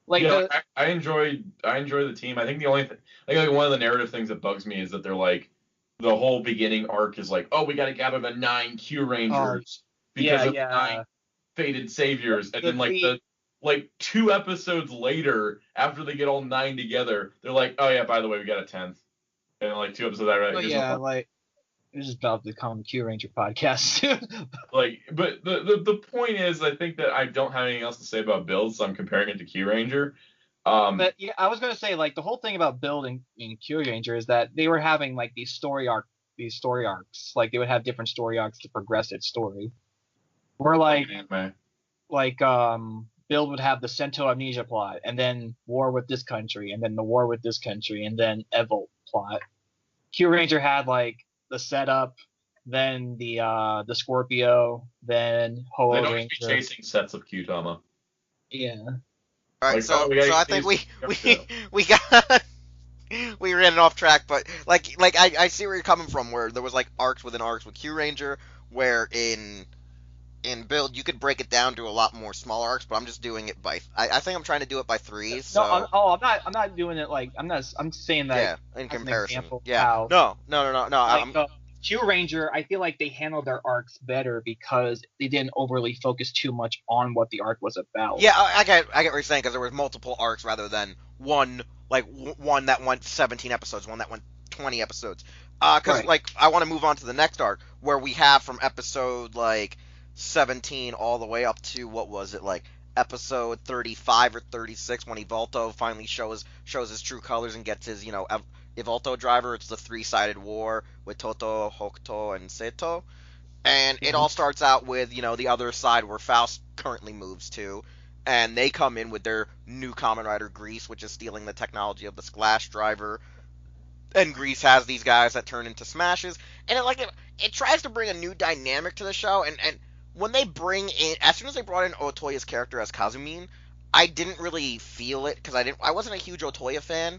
Like yeah, the I enjoy the team. I think the only thing, like one of the narrative things that bugs me is that they're like the whole beginning arc is like, oh, we got to gather the 9 Q Rangers because of the 9 fated saviors, and then like 2 episodes later, after they get all 9 together, they're like, oh yeah, by the way, we got a 10th, and like 2 episodes later, But yeah, like it was just about the Common Q Ranger podcast. like, but the point is, I think that I don't have anything else to say about Build, so I'm comparing it to Q Ranger. But yeah, I was gonna say like the whole thing about building in Q Ranger is that they were having like these story arcs. Like they would have different story arcs to progress its story. Where Build would have the Sento Amnesia plot, and then war with this country, and then the war with this country, and then Evolt plot. Q Ranger had like the setup, then the Scorpio, then Ho They'd always Ranger. be chasing sets of Q-Tama. Yeah. All right, Like, so we I think we got we ran off track, but like I see where you're coming from, where there was like arcs within arcs with Q Ranger, where in Build you could break it down to a lot more smaller arcs, but I'm just doing it by I think I'm trying to do it by 3s. So. No, I'm not doing it like I'm saying that. Yeah, in comparison. Yeah. No. Like, Q Ranger, I feel like they handled their arcs better because they didn't overly focus too much on what the arc was about. Yeah, I get what you're saying, because there was multiple arcs rather than one that went 17 episodes, one that went 20 episodes. Because like I want to move on to the next arc where we have from episode like 17 all the way up to what was it, like episode 35 or 36, when Evolto finally shows his true colors and gets his Evolto driver. It's the 3-sided war with Toto, Hokuto, and Seto. And it all starts out with, the other side where Faust currently moves to. And they come in with their new Kamen Rider Grease, which is stealing the technology of the Splash driver. And Grease has these guys that turn into Smashes. And it tries to bring a new dynamic to the show. And when they bring in, as soon as they brought in Otoya's character as Kazumin, I didn't really feel it, because I wasn't a huge Otoya fan.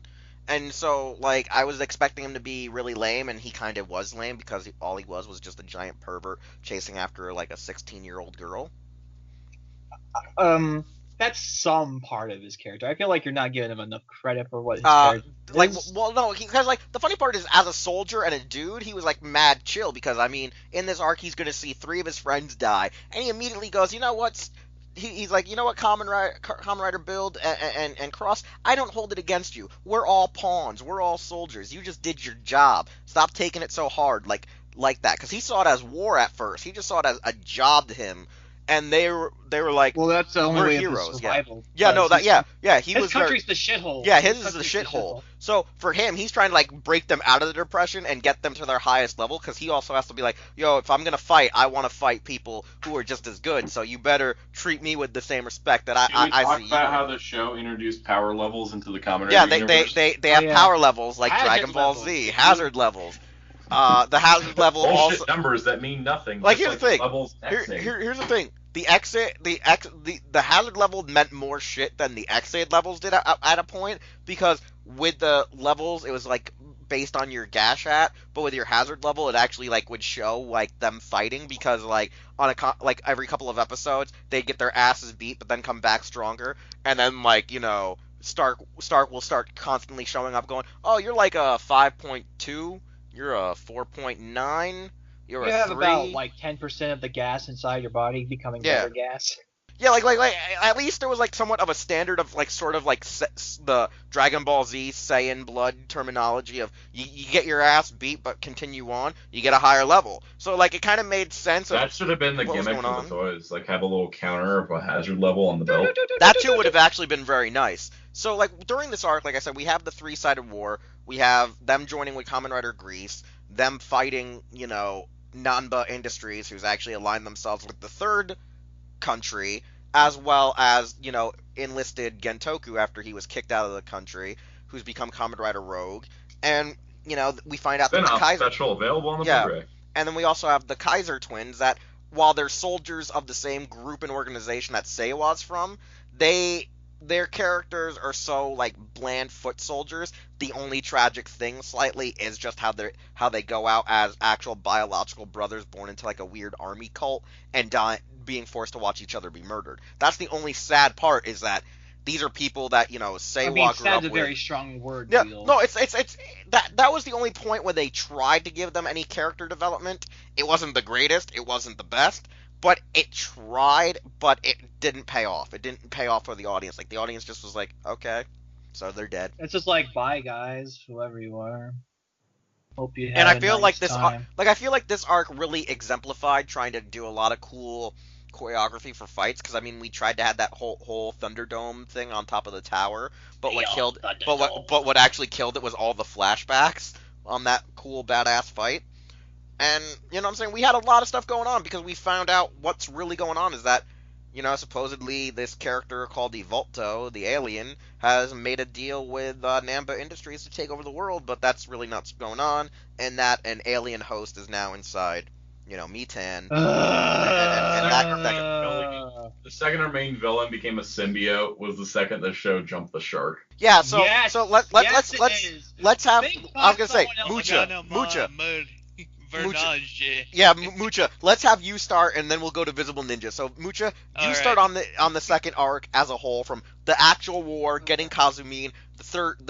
And so, like, I was expecting him to be really lame, and he kind of was lame, because all he was just a giant pervert chasing after, like, a 16-year-old girl. That's some part of his character. I feel like you're not giving him enough credit for what his character is. Like, well, no, because, like, the funny part is, as a soldier and a dude, he was, like, mad chill, because, I mean, in this arc, he's gonna see 3 of his friends die, and he immediately goes, you know what, he's like, you know what, Kamen Rider Build and Cross, I don't hold it against you. We're all pawns. We're all soldiers. You just did your job. Stop taking it so hard like that. Because he saw it as war at first. He just saw it as a job to him. And they were like, well, that's the only we're way heroes. of survival. Yeah, no, he his was country's the shithole. Yeah, his is the shithole. So for him, he's trying to like break them out of the depression and get them to their highest level, because he also has to be like, yo, if I'm gonna fight, I want to fight people who are just as good. So you better treat me with the same respect that I see. Talk about how the show introduced power levels into the Kamen Rider universe? They have power levels like Dragon Ball Z, hazard levels. The hazard level bullshit also numbers that mean nothing. Like, here's the thing. Here's the thing. The hazard level meant more shit than the X-aid levels did at a point, because with the levels it was like based on your gash at, but with your hazard level it actually like would show like them fighting, because like on like every couple of episodes they'd get their asses beat but then come back stronger, and then like Stark will start constantly showing up going, oh, you're like a 5.2, You're a 4.9. You're You a have 3. about like 10% of the gas inside your body becoming Yeah. better gas. Yeah, like at least there was like somewhat of a standard of like sort of like the Dragon Ball Z Saiyan blood terminology of you get your ass beat but continue on, you get a higher level. So like it kind of made sense of That should have been the what was gimmick going for on. the toys. Like have a little counter of a hazard level on the belt. That too would have actually been very nice. So like during this arc, like I said, we have the three-sided war. We have them joining with Kamen Rider Grease, them fighting, Nanba Industries, who's actually aligned themselves with the third country, as well as, enlisted Gentoku after he was kicked out of the country, who's become Kamen Rider Rogue. And, we find out that the Spin-off Kaiser... special available on the Yeah. Blu-ray. And then we also have the Kaiser twins that, while they're soldiers of the same group and organization that Seiwa's from, their characters are so like bland foot soldiers. The only tragic thing slightly is just how they go out as actual biological brothers born into like a weird army cult and being forced to watch each other be murdered. That's the only sad part, is that these are people that, Seiwa grew up sad's a with. very strong word. Yeah, Wheelz. no, it's that was the only point where they tried to give them any character development. It wasn't the greatest, it wasn't the best, but it tried, but it didn't pay off. It didn't pay off for the audience. Like the audience just was like, okay, so they're dead. It's just like, bye guys, whoever you are. Hope you have. And I feel a like nice this, time. I feel like this arc really exemplified trying to do a lot of cool choreography for fights, because I mean we tried to have that whole Thunderdome thing on top of the tower, but what actually killed it was all the flashbacks on that cool badass fight. And you know what I'm saying, we had a lot of stuff going on because we found out what's really going on is that supposedly this character called Evolto, the alien, has made a deal with Namba Industries to take over the world, but that's really not what's going on, and that an alien host is now inside Mitan. And The second our main villain became a symbiote was the second the show jumped the shark. Yeah, so Yes, let's have. Think I was gonna say about someone else. Mucha. Vernage. Yeah, Mucha. Let's have you start, and then we'll go to Visible Ninja. So Mucha, you All start right. on the second arc as a whole, from the actual war, getting Kazumine, the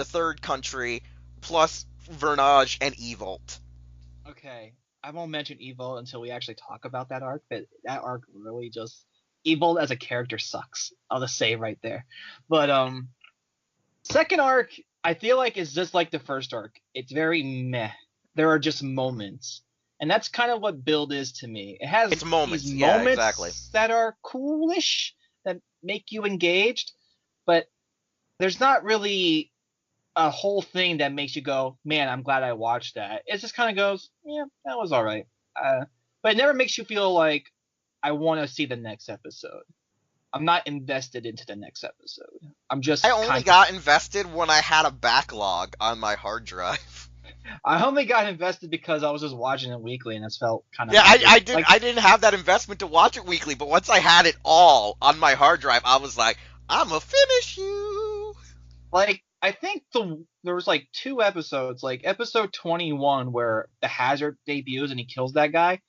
third country, plus Vernage and Evolt. Okay, I won't mention Evil until we actually talk about that arc, but that arc really just... Evil as a character sucks. I'll just say right there. But second arc, I feel like is just like the first arc. It's very meh. There are just moments. And that's kind of what Build is to me. It has It's moments, these yeah, moments exactly. that are coolish, that make you engaged, but there's not really a whole thing that makes you go, man, I'm glad I watched that. It just kind of goes, yeah, that was all right. But it never makes you feel like I want to see the next episode. I'm not invested into the next episode. I'm just... I only got invested when I had a backlog on my hard drive. I only got invested because I was just watching it weekly, and it felt kind of... Yeah, I didn't have that investment to watch it weekly, but once I had it all on my hard drive, I was like, I'ma finish you. Like, I think there was like 2 episodes, like episode 21 where the Hazard debuts and he kills that guy.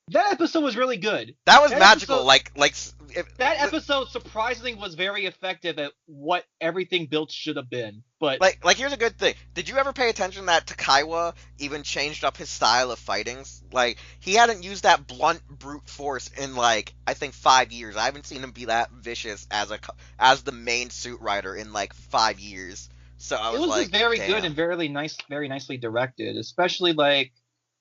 That episode was really good. That was magical. That episode surprisingly was very effective at what everything Built should have been. But like here's a good thing. Did you ever pay attention that Takaiwa even changed up his style of fighting? Like, he hadn't used that blunt brute force in like I think 5 years. I haven't seen him be that vicious as the main suit rider in like 5 years. So I was it was like, just very damn. good and very nicely directed, especially like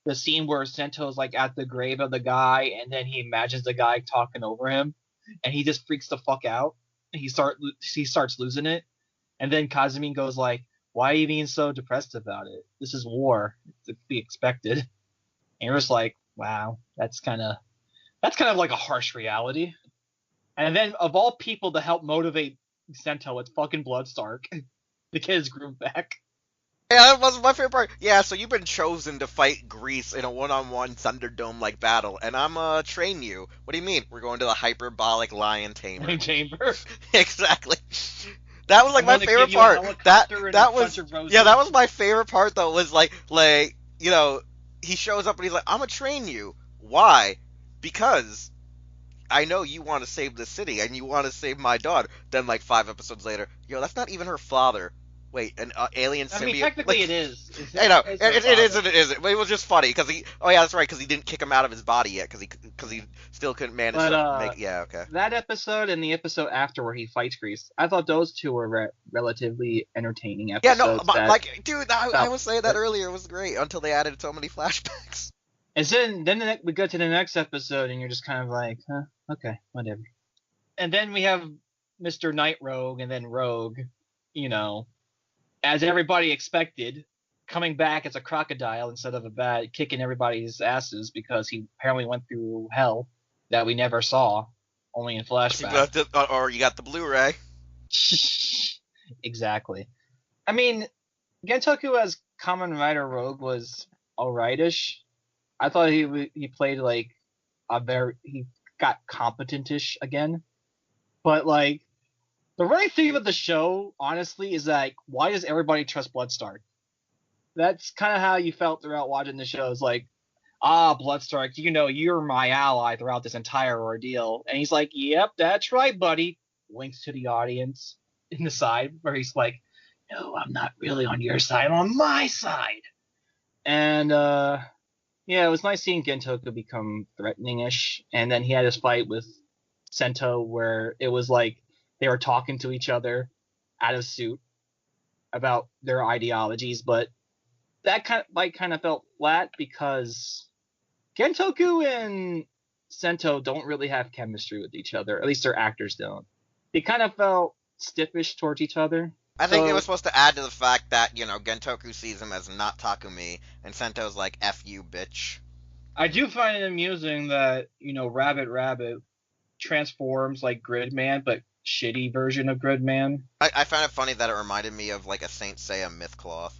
the scene where Sento's like at the grave of the guy, and then he imagines the guy talking over him, and he just freaks the fuck out. He starts losing it, and then Kazumine goes like, "Why are you being so depressed about it? This is war. It's to be expected." And you're just like, "Wow, that's kind of like a harsh reality." And then of all people to help motivate Sento, it's fucking Bloodstark to get his groove back. Yeah, that was my favorite part. Yeah, so you've been chosen to fight Grease in a one-on-one Thunderdome-like battle, and I'm train you. What do you mean? We're going to the hyperbolic lion tamer. Chamber. Exactly. That was like my favorite part. That was my favorite part though. Was like he shows up and he's like, "I'm gonna train you." Why? Because I know you want to save the city and you want to save my daughter. Then like 5 episodes later, that's not even her father. Wait, an alien symbiote? I mean, technically it is. I know, It's it isn't, it isn't. But it was just funny, because he... Oh, yeah, that's right, because he didn't kick him out of his body yet, because he still couldn't manage But to make... Yeah, okay. that episode and the episode after where he fights Grease, I thought those two were relatively entertaining Yeah, episodes. no, like, dude, I was saying that but- earlier, it was great, until they added so many flashbacks. And then we go to the next episode, and you're just kind of like, huh, okay, whatever. And then we have Mr. Night Rogue, and then Rogue, you know, as everybody expected, coming back as a crocodile instead of a bat, kicking everybody's asses because he apparently went through hell that we never saw, only in flashback. Or you got the Blu-ray. Exactly. I mean, Gentoku as Kamen Rider Rogue was alrightish. I thought he played like he got competent-ish again, but like the running theme of the show, honestly, is like, why does everybody trust Bloodstark? That's kind of how you felt throughout watching the show. It's like, Bloodstark, you know, you're my ally throughout this entire ordeal. And he's like, yep, that's right, buddy. Winks to the audience in the side where he's like, no, I'm not really on your side. I'm on my side. And, yeah, it was nice seeing Gentoku become threatening-ish. And then he had his fight with Sento where it was like they were talking to each other out of suit about their ideologies, but that kind of felt flat because Gentoku and Sento don't really have chemistry with each other. At least their actors don't. They kind of felt stiffish towards each other. I think it was supposed to add to the fact that, you know, Gentoku sees him as not Takumi, and Sento's like, F you, bitch. I do find it amusing that, you know, Rabbit transforms like Gridman, but shitty version of Gridman. I found it funny that it reminded me of like a Saint Seiya myth cloth.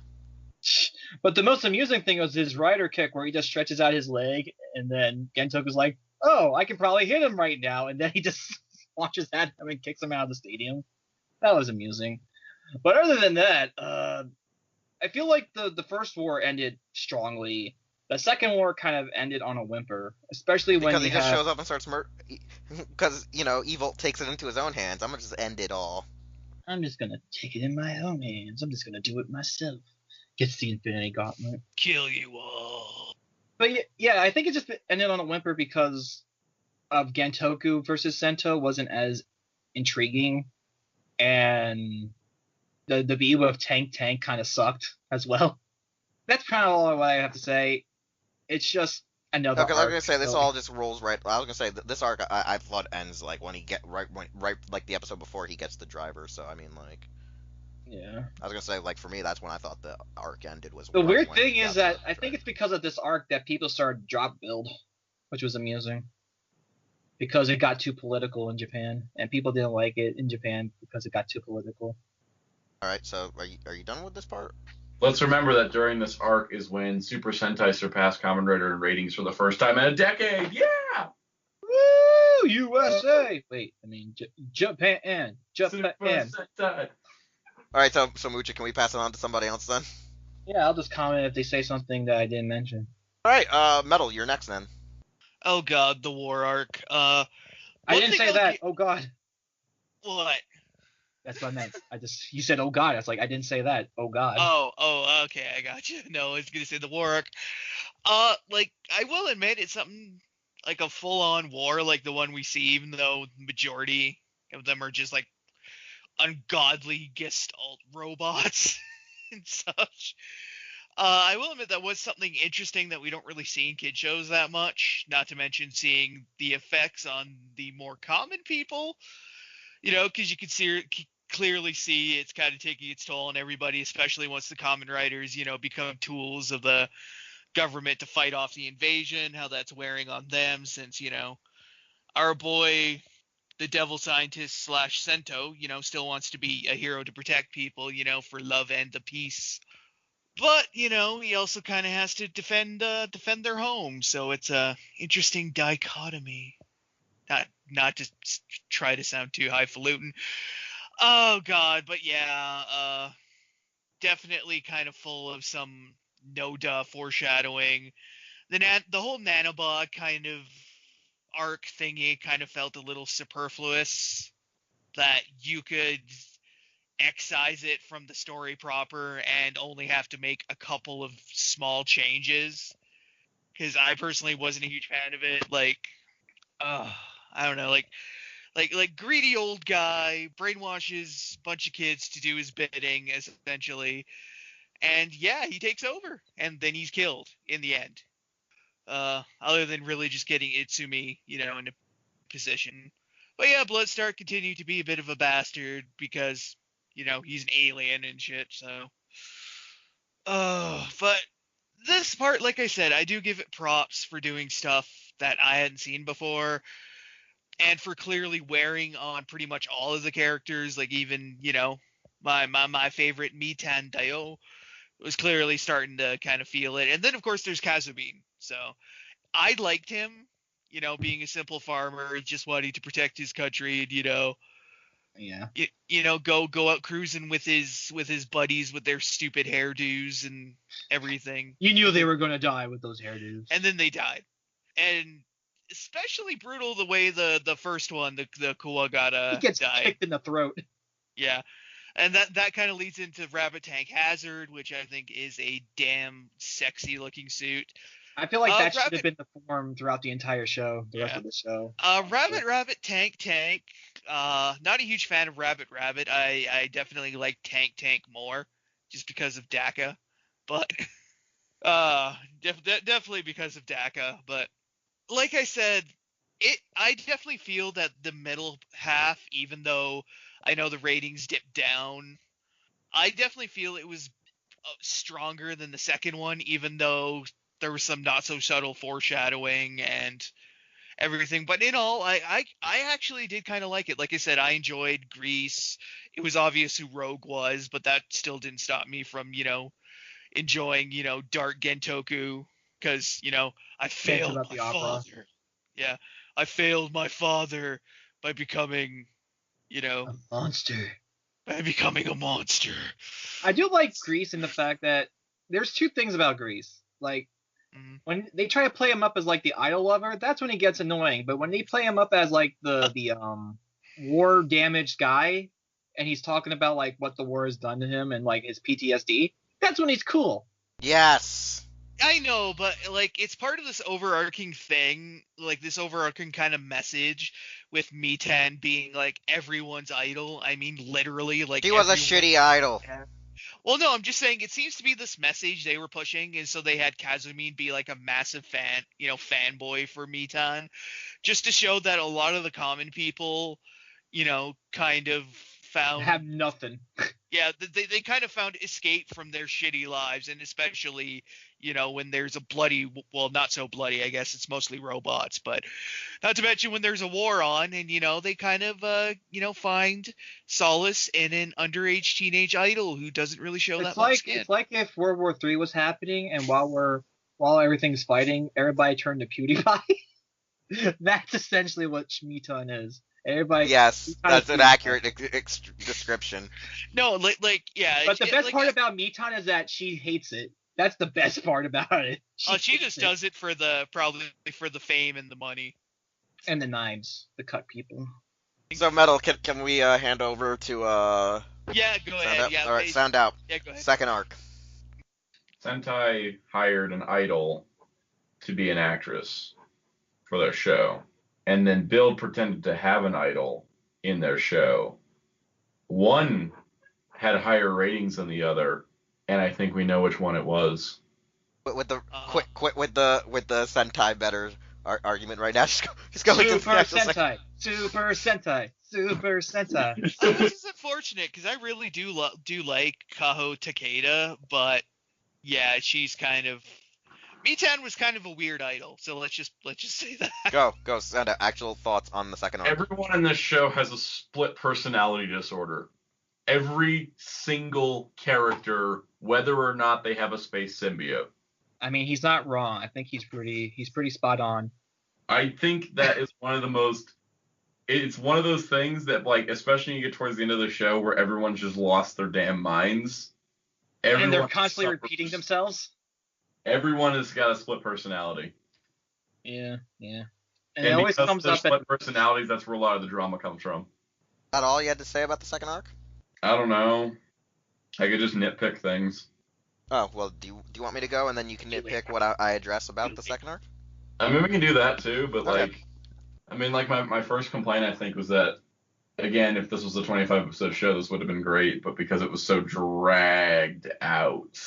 But the most amusing thing was his rider kick where he just stretches out his leg and then Gentoku's like, oh, I can probably hit him right now. And then he just launches at him and kicks him out of the stadium. That was amusing. But other than that, I feel like the first war ended strongly. The second war kind of ended on a whimper, especially when because he just shows up and starts because, you know, evil takes it into his own hands. I'm gonna just end it all. I'm just gonna take it in my own hands. I'm just gonna do it myself. Gets the Infinity Gauntlet. Kill you all. But yeah, I think it just ended on a whimper because of Gentoku versus Sento wasn't as intriguing, and the view of Tank kind of sucked as well. That's kind of all what I have to say. It's just another. Okay, arc. I was gonna say this all just rolls right. I was gonna say this arc I thought ends like when he right like the episode before he gets the driver. So I mean like. Yeah. I was gonna say like for me that's when I thought the arc ended was. The weird thing is that I think it's because of this arc that people started drop build, which was amusing. Because it got too political in Japan, and people didn't like it in Japan because it got too political. All right, so are you done with this part? Let's remember that during this arc is when Super Sentai surpassed Kamen Rider in ratings for the first time in a decade. Yeah! Woo! USA! Wait, I mean Japan. Super Sentai. All right, so Mucha, can we pass it on to somebody else then? Yeah, I'll just comment if they say something that I didn't mention. All right, Metal, you're next then. Oh god, the war arc. I didn't say that. Oh god. What? That's what I meant. You said oh god. I was like, I didn't say that. Oh god. Oh, okay, I got you. No, I was gonna say the war arc. Like I will admit it's something like a full-on war like the one we see, even though the majority of them are just like ungodly gestalt robots and such. I will admit that was something interesting that we don't really see in kid shows that much, not to mention seeing the effects on the more common people, you know, because you can clearly see it's kind of taking its toll on everybody, especially once the Kamen Riders, you know, become tools of the government to fight off the invasion, how that's wearing on them since, you know, our boy, the devil scientist / Sento, you know, still wants to be a hero to protect people, you know, for love and the peace. But, you know, he also kind of has to defend their home, so it's a interesting dichotomy. Not to try to sound too highfalutin. Oh god, but yeah, definitely kind of full of some no-duh foreshadowing. The whole nanobot kind of arc thingy kind of felt a little superfluous. That you could excise it from the story proper and only have to make a couple of small changes. Because I personally wasn't a huge fan of it. Like, I don't know, like greedy old guy brainwashes a bunch of kids to do his bidding, essentially, and yeah, he takes over, and then he's killed in the end. Other than really just getting Itsumi, in a position. But yeah, Bloodstar continued to be a bit of a bastard because, he's an alien and shit, so. But this part, like I said, I do give it props for doing stuff that I hadn't seen before, and for clearly wearing on pretty much all of the characters, like even, my favorite Mitan Dayo was clearly starting to kind of feel it. And then, of course, there's Kazumine. So I liked him, being a simple farmer, just wanting to protect his country, and, Yeah. Go out cruising with his buddies with their stupid hairdos and everything. You knew they were going to die with those hairdos. And then they died. And especially brutal the way the first one, the Kuwagata, he gets died. kicked in the throat. Yeah. And that kind of leads into Rabbit Tank Hazard, which I think is a damn sexy looking suit. I feel like that should have been the form throughout the entire show, the rest of the show. Rabbit Tank. Not a huge fan of Rabbit. I definitely like Tank more, just because of Daka. But definitely because of Daka. But like I said, I definitely feel that the middle half, even though I know the ratings dipped down, I definitely feel it was stronger than the second one, even though there was some not so subtle foreshadowing and everything. But in all, I actually did kind of like it. Like I said, I enjoyed Grease. It was obvious who Rogue was, but that still didn't stop me from, enjoying, Dark Gentoku, because, I failed my father. Yeah, I failed my father by becoming, a monster. By becoming a monster. I do like Grease in the fact that there's two things about Grease. Like, when they try to play him up as like the idol lover, that's when he gets annoying. But when they play him up as like the war damaged guy, and he's talking about like what the war has done to him and like his PTSD, that's when he's cool. Yes. I know, but like it's part of this overarching thing, like this overarching kind of message with Mitan being like everyone's idol. I mean, literally, like he was a shitty idol. Yeah. Well, no, I'm just saying it seems to be this message they were pushing, and so they had Kazumine be like a massive fan, fanboy for Mitan, just to show that a lot of the common people, kind of have nothing. Yeah, they kind of found escape from their shitty lives, and especially, when there's a bloody, well, not so bloody, I guess it's mostly robots, but not to mention when there's a war on, and, they kind of, find solace in an underage teenage idol who doesn't really show that much skin. It's like if World War III was happening, and while everything's fighting, everybody turned to PewDiePie. That's essentially what Mitan is. Everybody. Yes, that's an accurate description. No, yeah. But the best part about Mitan is that she hates it. That's the best part about it. She just does it for probably for the fame and the money. And the knives, the cut people. So Metal, can we hand over to Yeah, go ahead. Yeah. All right, Soundout. Yeah, go ahead. Second arc. Sentai hired an idol to be an actress for their show. And then Build pretended to have an idol in their show. One had higher ratings than the other, and I think we know which one it was. With the quit with the Sentai better argument right now. Just go into Super Sentai. Super Sentai. Super Sentai. This is unfortunate because I really do like Kaho Takeda, but yeah, she's kind of. Mitan was kind of a weird idol, so let's just say that. Go, send out actual thoughts on the second arc. Everyone in this show has a split personality disorder. Every single character, whether or not they have a space symbiote. I mean, he's not wrong. I think he's pretty spot on. I think that is one of the most. It's one of those things that, like, especially when you get towards the end of the show where everyone's just lost their damn minds. And they're constantly repeating themselves. Everyone has got a split personality. Yeah. And it always comes up split personalities. That's where a lot of the drama comes from. That all you had to say about the second arc? I don't know. I could just nitpick things. Oh, well, do you want me to go and then you can nitpick what I address about the second arc? I mean, we can do that too, but Okay. like, I mean, like my first complaint I think was that again, if this was a 25 episode show, this would have been great, but because it was so dragged out,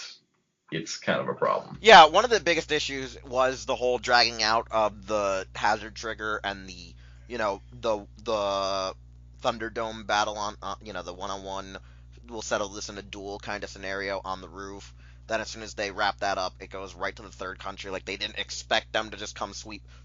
it's kind of a problem. Yeah, one of the biggest issues was the whole dragging out of the hazard trigger and the, the Thunderdome battle on, the one-on-one, we'll settle this in a duel kind of scenario on the roof. Then as soon as they wrap that up, it goes right to the third country. Like, they didn't expect them to just come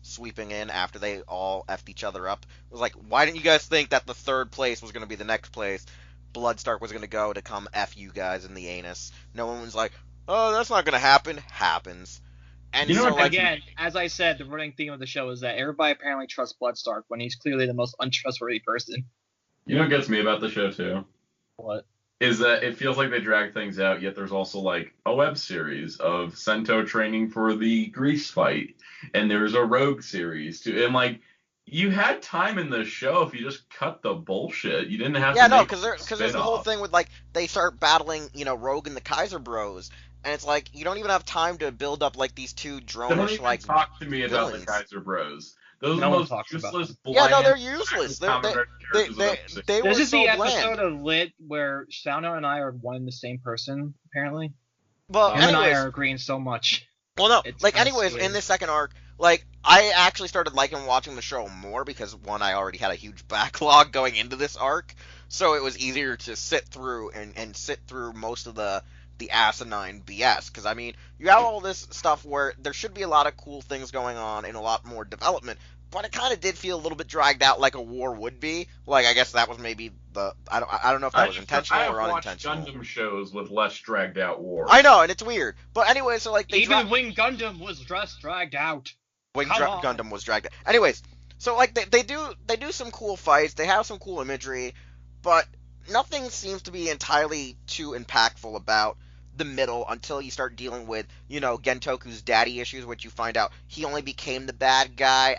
sweeping in after they all effed each other up. It was like, why didn't you guys think that the third place was going to be the next place? Bloodstark was going to go to come F you guys in the anus. No one was like, oh, that's not going to happen. Happens. And You know so, what, like, Again, as I said, the running theme of the show is that everybody apparently trusts Bloodstark when he's clearly the most untrustworthy person. You know what gets me about the show too? What? Is that it feels like they drag things out, yet there's also like a web series of Sento training for the Grease fight, and there's a Rogue series too. And like, you had time in the show if you just cut the bullshit. You didn't have yeah, to no, make because there's the spin-off. whole thing with, like, they start battling, Rogue and the Kaiser Bros. And it's like, you don't even have time to build up, like, these two Don't drone-ish, even like, talk to me about villains. the Kaiser Bros. Those No are one the most talks about useless, them. Yeah, no, bland, they're useless. Kamen Rider They, characters I've they, ever seen. they were This is so the bland. episode of Lit where Soundout and I are one and the same person, apparently. Well, Him and I anyways, are agreeing so much. well, no, It's like, kinda anyways, scary. in this second arc, like, I actually started liking watching the show more because, one, I already had a huge backlog going into this arc, so it was easier to sit through and sit through most of the asinine BS. Because, I mean, you have all this stuff where there should be a lot of cool things going on and a lot more development, but it kind of did feel a little bit dragged out like a war would be. Like, I guess that was maybe I don't know if that was intentional I have or watched unintentional. Gundam shows with less dragged out war. I know, and it's weird. But anyway, so, like, they Even Wing Gundam was just dragged out. Wing Come on. Gundam was dragged. Anyways, so, like, they do some cool fights. They have some cool imagery, but nothing seems to be entirely too impactful about the middle until you start dealing with, Gentoku's daddy issues, which you find out he only became the bad guy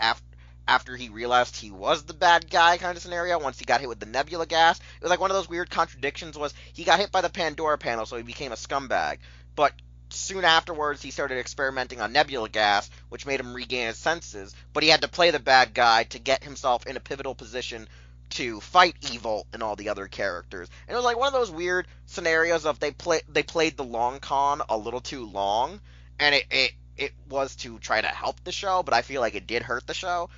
after he realized he was the bad guy kind of scenario once he got hit with the nebula gas. It was like one of those weird contradictions was he got hit by the Pandora panel, so he became a scumbag. But soon afterwards, he started experimenting on nebula gas, which made him regain his senses, but he had to play the bad guy to get himself in a pivotal position to fight evil and all the other characters. And it was like one of those weird scenarios of they played the long con a little too long, and it was to try to help the show, but I feel like it did hurt the show.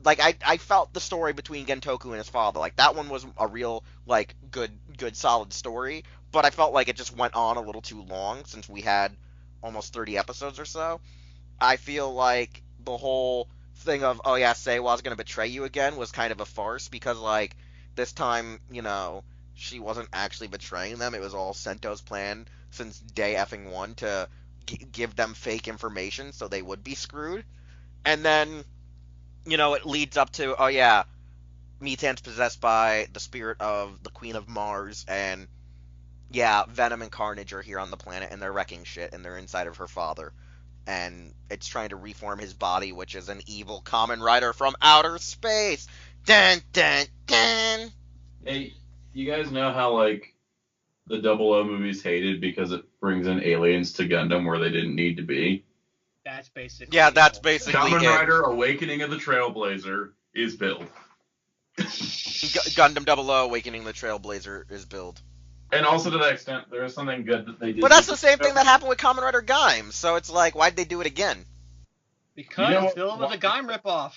I felt the story between Gentoku and his father. Like, that one was a real, like, good solid story, but I felt like it just went on a little too long since we had almost 30 episodes or so. I feel like the whole thing of, oh yeah, Seiwa's gonna betray you again was kind of a farce because, like, this time, she wasn't actually betraying them. It was all Sento's plan since day effing one to give them fake information so they would be screwed. And then, it leads up to, oh yeah, Mitan's possessed by the spirit of the Queen of Mars, and yeah, Venom and Carnage are here on the planet, and they're wrecking shit, and they're inside of her father. And it's trying to reform his body, which is an evil Kamen Rider from outer space. Dun, dun, dun. Hey, you guys know how, like, the Double O movie's hated because it brings in aliens to Gundam where they didn't need to be? That's basically. Yeah, that's it. basically Kamen it. Rider Awakening of the Trailblazer is Build. Gundam 00 Awakening the Trailblazer is Build. And also to that extent, there is something good that they did. But that's the same thing that happened with Kamen Rider Gaim, so it's like, why'd they do it again? Because You know it's filled with what- a Gaim ripoff.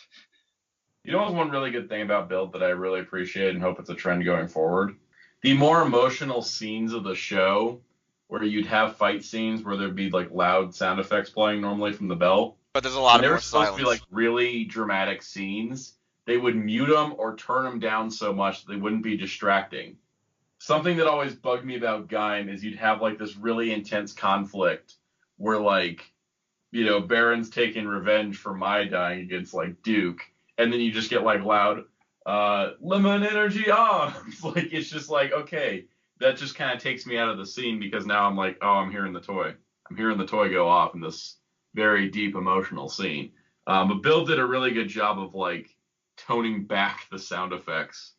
You know what's one really good thing about Build that I really appreciate and hope it's a trend going forward? The more emotional scenes of the show, where you'd have fight scenes where there'd be like loud sound effects playing normally from the belt. But there's a lot And of they were more supposed silence. to be like really dramatic scenes. They would mute them or turn them down so much that they wouldn't be distracting. Something that always bugged me about Gaim is you'd have like this really intense conflict where like, Baron's taking revenge for Mai dying against like Duke, and then you just get like loud, lemon energy arms. Like, it's just like, okay, that just kind of takes me out of the scene because now I'm like, oh, I'm hearing the toy. I'm hearing the toy go off in this very deep emotional scene. But Bill did a really good job of like toning back the sound effects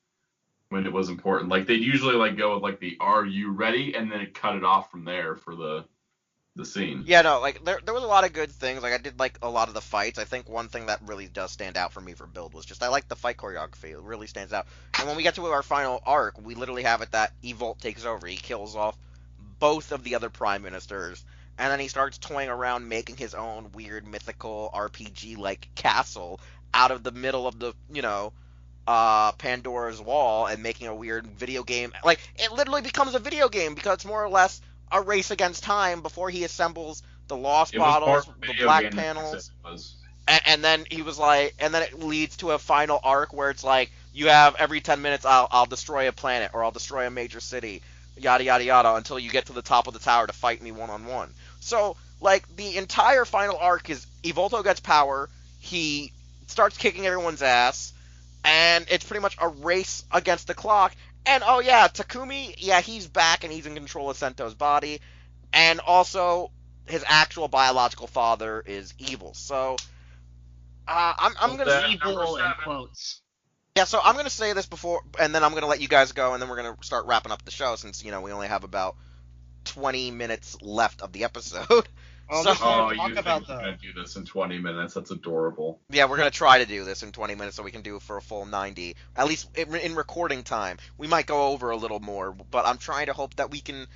when it was important. Like they'd usually like go with like the "Are you ready?" and then cut it off from there for the scene. Yeah, no, like there was a lot of good things. Like I did like a lot of the fights. I think one thing that really does stand out for me for Build was just I like the fight choreography. It really stands out. And when we get to our final arc, we literally have it that Evolt takes over. He kills off both of the other prime ministers, and then he starts toying around making his own weird mythical RPG like castle out of the middle of the Pandora's wall and making a weird video game. Like it literally becomes a video game because it's more or less a race against time before he assembles the lost It was more bottles, of a the video black game than panels, it was. and then he was like, and then it leads to a final arc where it's like you have every 10 minutes I'll destroy a planet or I'll destroy a major city, yada yada yada, until you get to the top of the tower to fight me one on one. So like the entire final arc is Evolto gets power, he starts kicking everyone's ass, and it's pretty much a race against the clock. And oh yeah, Takumi, yeah, he's back and he's in control of Sento's body, and also his actual biological father is evil. So I'm gonna Evil in quotes. yeah. So I'm gonna say this before, and then I'm gonna let you guys go, and then we're gonna start wrapping up the show since we only have about 20 minutes left of the episode. Oh, So- let's Oh, talk you about think we're gonna do this in 20 minutes? That's adorable. Yeah, we're gonna try to do this in 20 minutes so we can do it for a full 90. At least in recording time. We might go over a little more, but I'm trying to hope that we can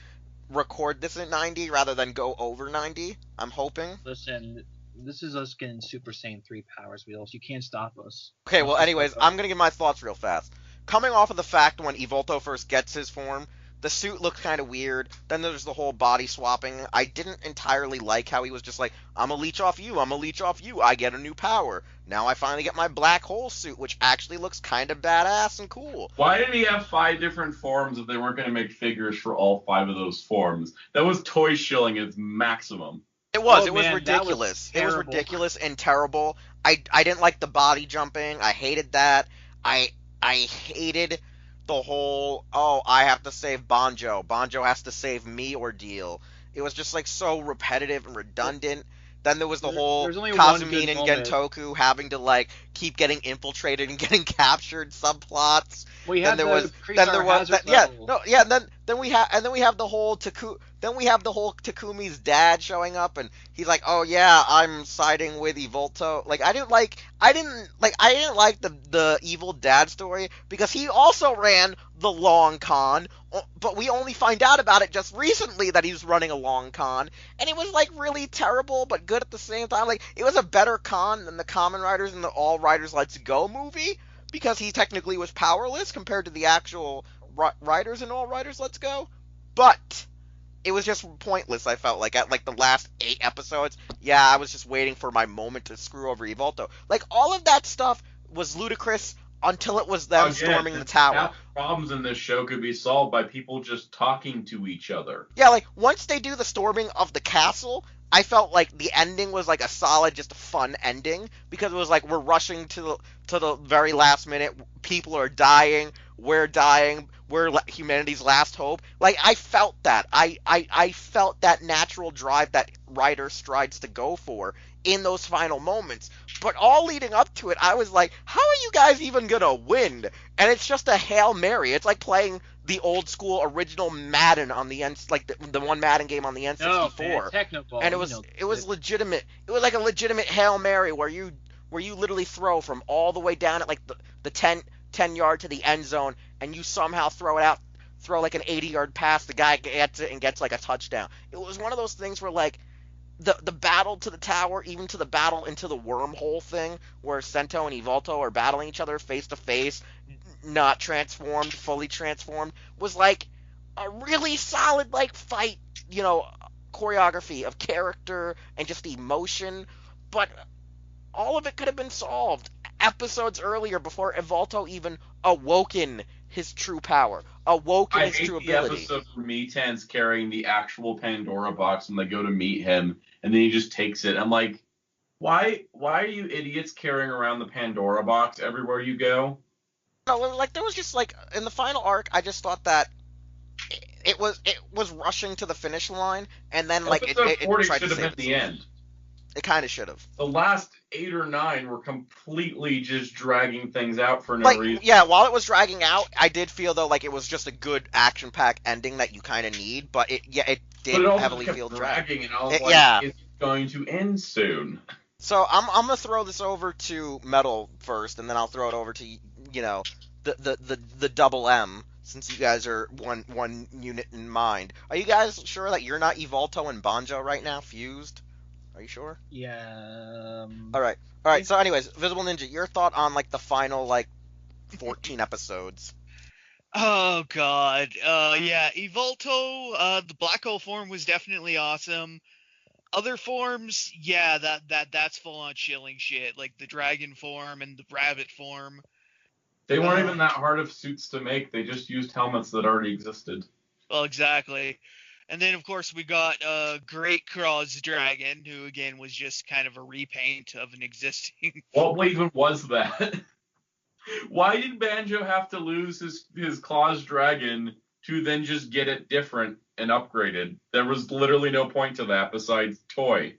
record this at 90 rather than go over 90. I'm hoping. Listen, this is us getting Super Saiyan 3 powers, Wheelz. You can't stop us. Okay, well, anyways, I'm gonna give my thoughts real fast. Coming off of the fact when Evolto first gets his form, the suit looked kind of weird. Then there's the whole body swapping. I didn't entirely like how he was just like, I'm gonna leech off you, I'm gonna leech off you, I get a new power. Now I finally get my black hole suit, which actually looks kind of badass and cool. Why did he have 5 different forms if they weren't going to make figures for all 5 of those forms? That was toy shilling its maximum. It was. Oh, It was man, that was ridiculous. It was terrible. ridiculous and terrible. I didn't like the body jumping. I hated that. I hated the whole I have to save Banjo. Banjo has to save me ordeal. It was just like so repetitive and redundant. Then there was the whole There's only one good Kazumine and moment. Gentoku having to like keep getting infiltrated and getting captured subplots. We Then had there to was increase then our there was hazard yeah level. no yeah then we have the whole Takumi's dad showing up and he's like, oh yeah, I'm siding with Evolto. Like I didn't like the evil dad story because he also ran the long con, but we only find out about it just recently that he's running a long con, and it was like really terrible but good at the same time. Like it was a better con than the Kamen Riders and the All Riders Let's Go movie because he technically was powerless compared to the actual Riders in All Riders Let's Go, but it was just pointless. I felt like at like the last 8 episodes, yeah, I was just waiting for my moment to screw over Evolto. Like all of that stuff was ludicrous until it was them storming the tower. Half problems in this show could be solved by people just talking to each other. Yeah, like once they do the storming of the castle, I felt like the ending was like a solid, just a fun ending because it was like we're rushing to the very last minute. People are dying. We're dying. We're humanity's last hope. Like I felt that. I felt that natural drive that Ryder strides to go for in those final moments. But all leading up to it, I was like, how are you guys even gonna win? And it's just a Hail Mary. It's like playing the old school original Madden on the the one Madden game on the N64. No, man, Technoball, And it was legitimate. It was like a legitimate Hail Mary where you literally throw from all the way down at like the 10 yard to the end zone, and you somehow throw like an 80-yard pass. The guy gets it and gets like a touchdown. It was one of those things where like the battle to the tower, even to the battle into the wormhole thing, where Sento and Evolto are battling each other face to face, not transformed, fully transformed, was like a really solid like fight, choreography of character and just emotion. But all of it could have been solved episodes earlier before Evolto even awoken his true power, awoken his true ability. I hate the episode where Mitan's carrying the actual Pandora box and they go to meet him, and then he just takes it. I'm like, why are you idiots carrying around the Pandora box everywhere you go? No, like there was just like in the final arc, I just thought that it was rushing to the finish line, and then like Episode it 40 tried to should have save been the itself. end. It kind of should have. The last 8 or 9 were completely just dragging things out for no Like, reason. yeah, while it was dragging out, I did feel though like it was just a good action-packed ending that you kind of need, but it But did it also heavily kept feel dragged. dragging, and I was It- like, yeah. is it going to end soon? So I'm gonna throw this over to Metal first, and then I'll throw it over to the double M, since you guys are one unit in mind. Are you guys sure that you're not Evolto and Banjo right now, fused? Are you sure? Yeah. All right. So, anyways, Visible Ninja, your thought on like the final 14 episodes? Oh god. Yeah, Evolto, the black hole form was definitely awesome. Other forms, yeah, that's full on chilling shit, like the dragon form and the rabbit form. They weren't even that hard of suits to make. They just used helmets that already existed. Well, exactly. And then, of course, we got Great Claw's Dragon, who, again, was just kind of a repaint of an existing... What even was that? Why did Banjo have to lose his Claw's Dragon to then just get it different and upgraded? There was literally no point to that besides toy.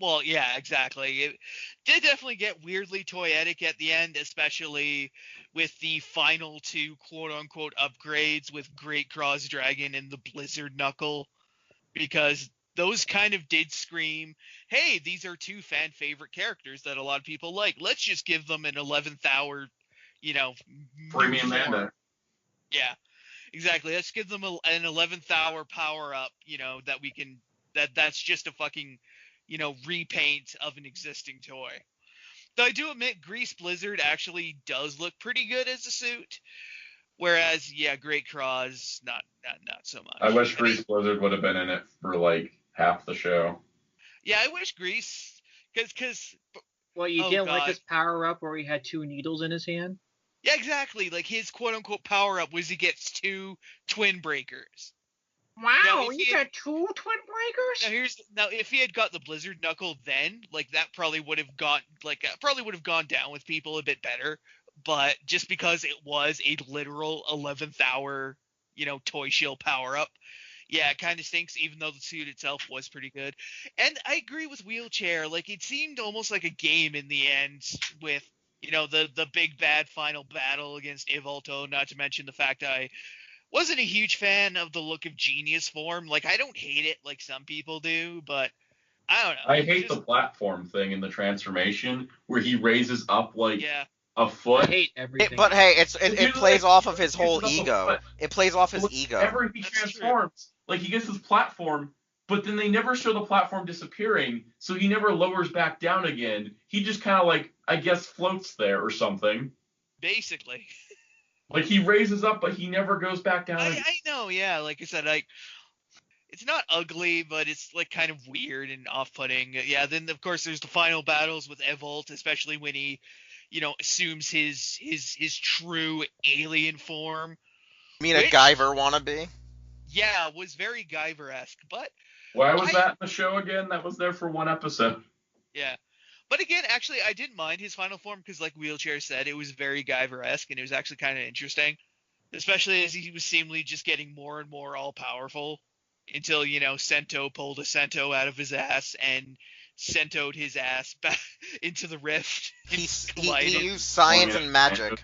Well, yeah, exactly. It did definitely get weirdly toyetic at the end, especially with the final 2 quote-unquote upgrades with Great Claw's Dragon and the Blizzard Knuckle, because those kind of did scream, hey, these are 2 fan-favorite characters that a lot of people like. Let's just give them an 11th hour, Premium form. Manda. Yeah, exactly. Let's give them an 11th hour power-up, that we can... That's just a fucking... repaint of an existing toy. Though I do admit Grease Blizzard actually does look pretty good as a suit. Whereas, yeah, Great Claws, not so much. I wish Grease Blizzard would have been in it for half the show. Yeah, I wish Grease, because Well, you didn't like his power up where he had 2 needles in his hand? Yeah, exactly. Like his quote unquote power up was he gets 2 twin breakers. Wow, he got 2 twin breakers? Now if he had got the Blizzard Knuckle then, that probably would have gone down with people a bit better. But just because it was a literal 11th hour, toy shield power up, yeah, it kind of stinks. Even though the suit itself was pretty good, and I agree with Wheelchair. It seemed almost like a game in the end with the big bad final battle against Evolto. Not to mention the fact I wasn't a huge fan of the look of Genius form. I don't hate it like some people do, but I don't know. I hate the platform thing in the transformation where he raises up a foot. I hate everything. But hey, it plays off of his whole ego. It plays off his ego. Whenever he transforms, he gets his platform, but then they never show the platform disappearing, so he never lowers back down again. He just kind of I guess floats there or something. Basically. He raises up, but he never goes back down. I know, yeah. Like I said, it's not ugly, but it's kind of weird and off-putting. Yeah. Then of course there's the final battles with Evolt, especially when he, assumes his true alien form. You mean a Guyver wannabe? Yeah, was very Guyver-esque, but why was that in the show again? That was there for 1 episode. Yeah. But again, actually, I didn't mind his final form because, like Wheelchair said, it was very Guyver-esque, and it was actually kind of interesting. Especially as he was seemingly just getting more and more all-powerful until, Sento pulled a Sento out of his ass and Sento'd his ass back into the rift. He used science and magic.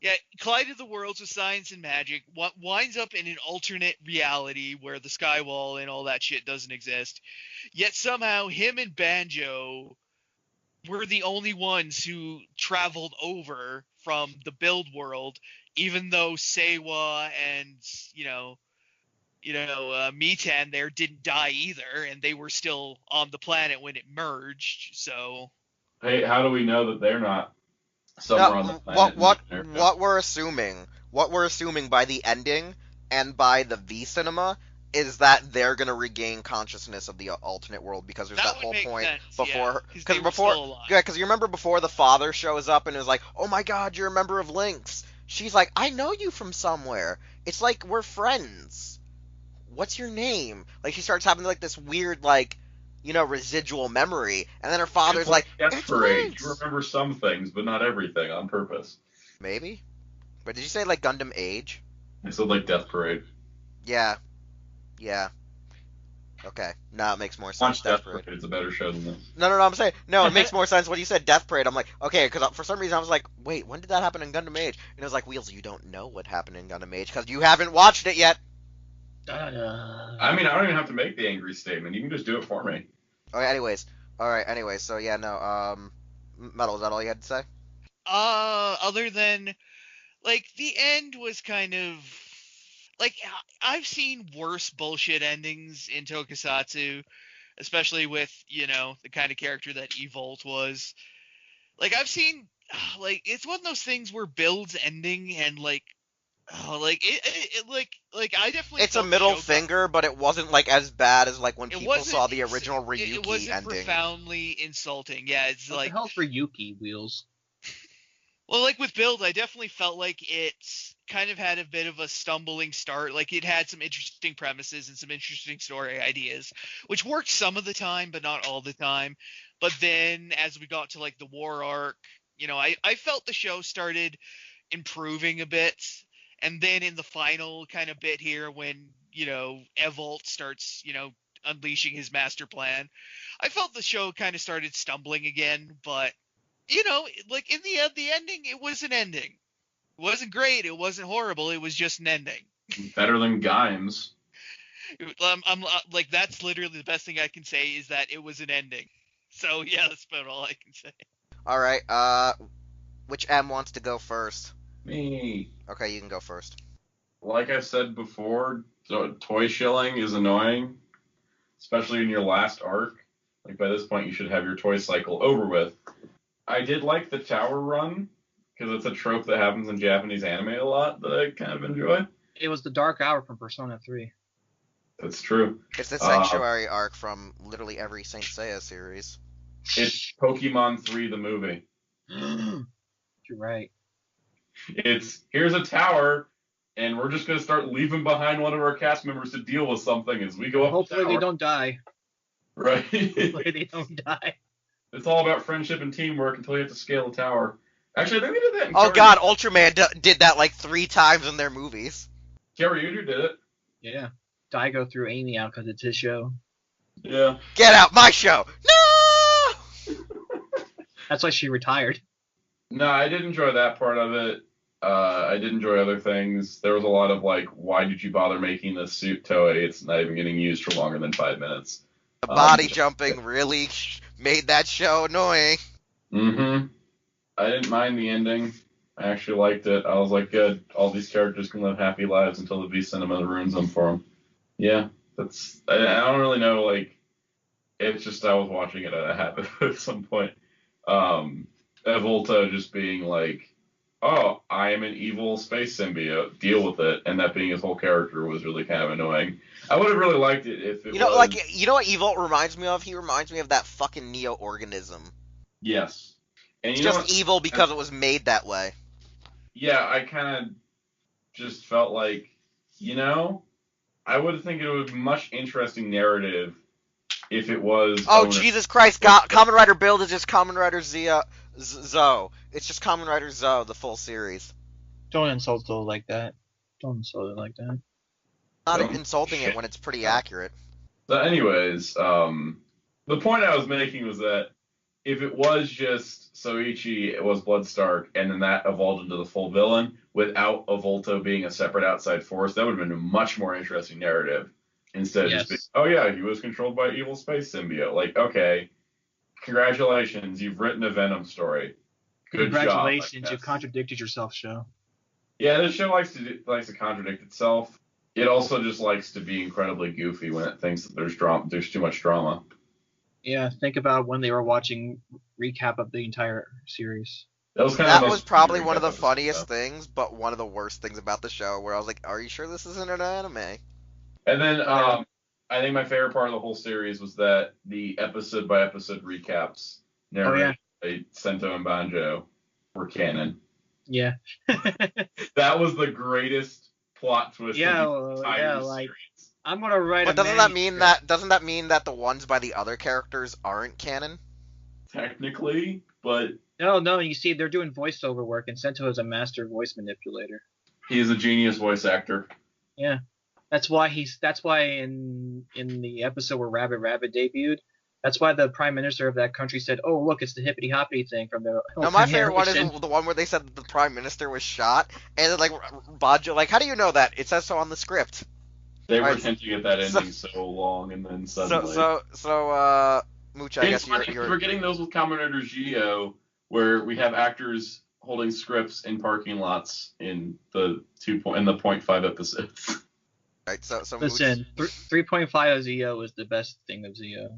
Yeah, collided the worlds with science and magic, winds up in an alternate reality where the Skywall and all that shit doesn't exist. Yet somehow him and Banjo were the only ones who traveled over from the Build world, even though Seiwa and, Mitan there didn't die either, and they were still on the planet when it merged, so... Hey, how do we know that they're not somewhere on the planet? What we're assuming by the ending and by the V cinema is that they're gonna regain consciousness of the alternate world, because there's that whole point before, because you remember before the father shows up and is like, oh my god, you're a member of Lynx. She's like, I know you from somewhere. It's like we're friends. What's your name? She starts having this weird residual memory, and then her father's like, Death Parade. You remember some things, but not everything on purpose. Maybe. But did you say Gundam Age? I said Death Parade. Yeah. Okay, now it makes more sense. Watch Death Death Parade. Parade. It's a better show than this. No, I'm saying no. It makes more sense when you said Death Parade. I'm like, okay, because for some reason I was like, wait, when did that happen in Gundam Age? And it was like, Wheels, you don't know what happened in Gundam Age because you haven't watched it yet. I mean, I don't even have to make the angry statement. You can just do it for me. Okay, anyways, all right, anyways, so yeah, no, Metal, is that all you had to say? Other than like the end was kind of like I've seen worse bullshit endings in Tokusatsu, especially with the kind of character that Evolt was. Like I've seen like it's one of those things where Build's ending and like like it like I definitely It's a felt the middle show finger, but it wasn't like as bad as like when it people wasn't saw the original it Ryuki wasn't ending. profoundly insulting. Yeah, it's What like the hell's Ryuki, Wheels? well, like with Build, I definitely felt like it's kind of had a bit of a stumbling start. Like it had some interesting premises and some interesting story ideas, which worked some of the time, but not all the time. But then as we got to like the war arc, I felt the show started improving a bit. And then in the final kind of bit here, when, Evolt starts, unleashing his master plan, I felt the show kind of started stumbling again, but like in the end, the ending, it was an ending. It wasn't great. It wasn't horrible. It was just an ending. Better than Gimes. I'm like, that's literally the best thing I can say is that it was an ending. So yeah, that's about all I can say. All right, which M wants to go first? Me. Okay, you can go first. Like I said before, toy shilling is annoying, especially in your last arc. Like by this point, you should have your toy cycle over with. I did like the tower run because it's a trope that happens in Japanese anime a lot that I kind of enjoy. It was the Dark Hour from Persona 3. That's true. It's the sanctuary arc from literally every Saint Seiya series. It's Pokemon 3 the movie. You're right. It's here's a tower, and we're just gonna start leaving behind one of our cast members to deal with something as we go up. Hopefully the they tower. don't die. Right. Hopefully they don't die. It's all about friendship and teamwork until you have to scale a tower. Actually, I think they did that in Oh god, Ultraman did that like 3 times in their movies. Kyoryuger did it. Yeah. Daigo threw Amy out because it's his show. Yeah. Get out, my show! No! That's why she retired. No, I did enjoy that part of it. I did enjoy other things. There was a lot of like, why did you bother making this suit, Toei? It's not even getting used for longer than 5 minutes. The body jumping really made that show annoying. Mm-hmm. I didn't mind the ending. I actually liked it. I was like, good. All these characters can live happy lives until the Beast Cinema ruins them for them. Yeah, that's. I don't really know. Like, it's just I was watching it at a habit at some point. Evolta just being like, oh, I am an evil space symbiote. Deal with it, and that being his whole character was really kind of annoying. I would have really liked it if it was. You know what Evolt reminds me of? He reminds me of that fucking Neo-organism. Yes. And It's you know just what? evil because it was made that way. Yeah, I kind of just felt like, I would think it would be a much interesting narrative if it was. Oh, Jesus Christ, Kamen Rider Build is just Kamen Rider Zo. It's just Kamen Rider Zo, the full series. Don't insult it like that. Don't insult it like that. Not insulting it when it's pretty accurate. So anyways, the point I was making was that if it was just Soichi, it was Bloodstark, and then that evolved into the full villain without Evolto being a separate outside force, that would have been a much more interesting narrative. Instead of just being, oh yeah, he was controlled by evil space symbiote. Like, okay, congratulations, you've written a Venom story. Good Congratulations, job, you contradicted yourself, show. Yeah, this show likes to contradict itself. It also just likes to be incredibly goofy when it thinks that there's too much drama. Yeah, think about when they were watching recap of the entire series. That was probably one of the funniest things, but one of the worst things about the show, where I was like, are you sure this isn't an anime? And then I think my favorite part of the whole series was that the episode by episode recaps narrated by Sento and Banjo were canon. Yeah. That was the greatest plot twist of the entire series. I'm gonna write. But doesn't that mean that the ones by the other characters aren't canon? Technically, but no. You see, they're doing voiceover work, and Sento is a master voice manipulator. He is a genius voice actor. Yeah. That's why in the episode where Rabbit Rabbit debuted, that's why the prime minister of that country said, "Oh, look, it's the hippity hoppity thing from the Now, my favorite one narration." is the one where they said that the prime minister was shot, and then, like, Banjo, like, how do you know that? It says so on the script. They were Alright, hinting at that ending so long, and then suddenly. Mooch, I It's guess funny, you're we're getting those with Kamen Rider Geo, where we have actors holding scripts in parking lots in the in the .5 episodes. right. So Listen, Mooch, 3.5 of Zio is the best thing of Zio.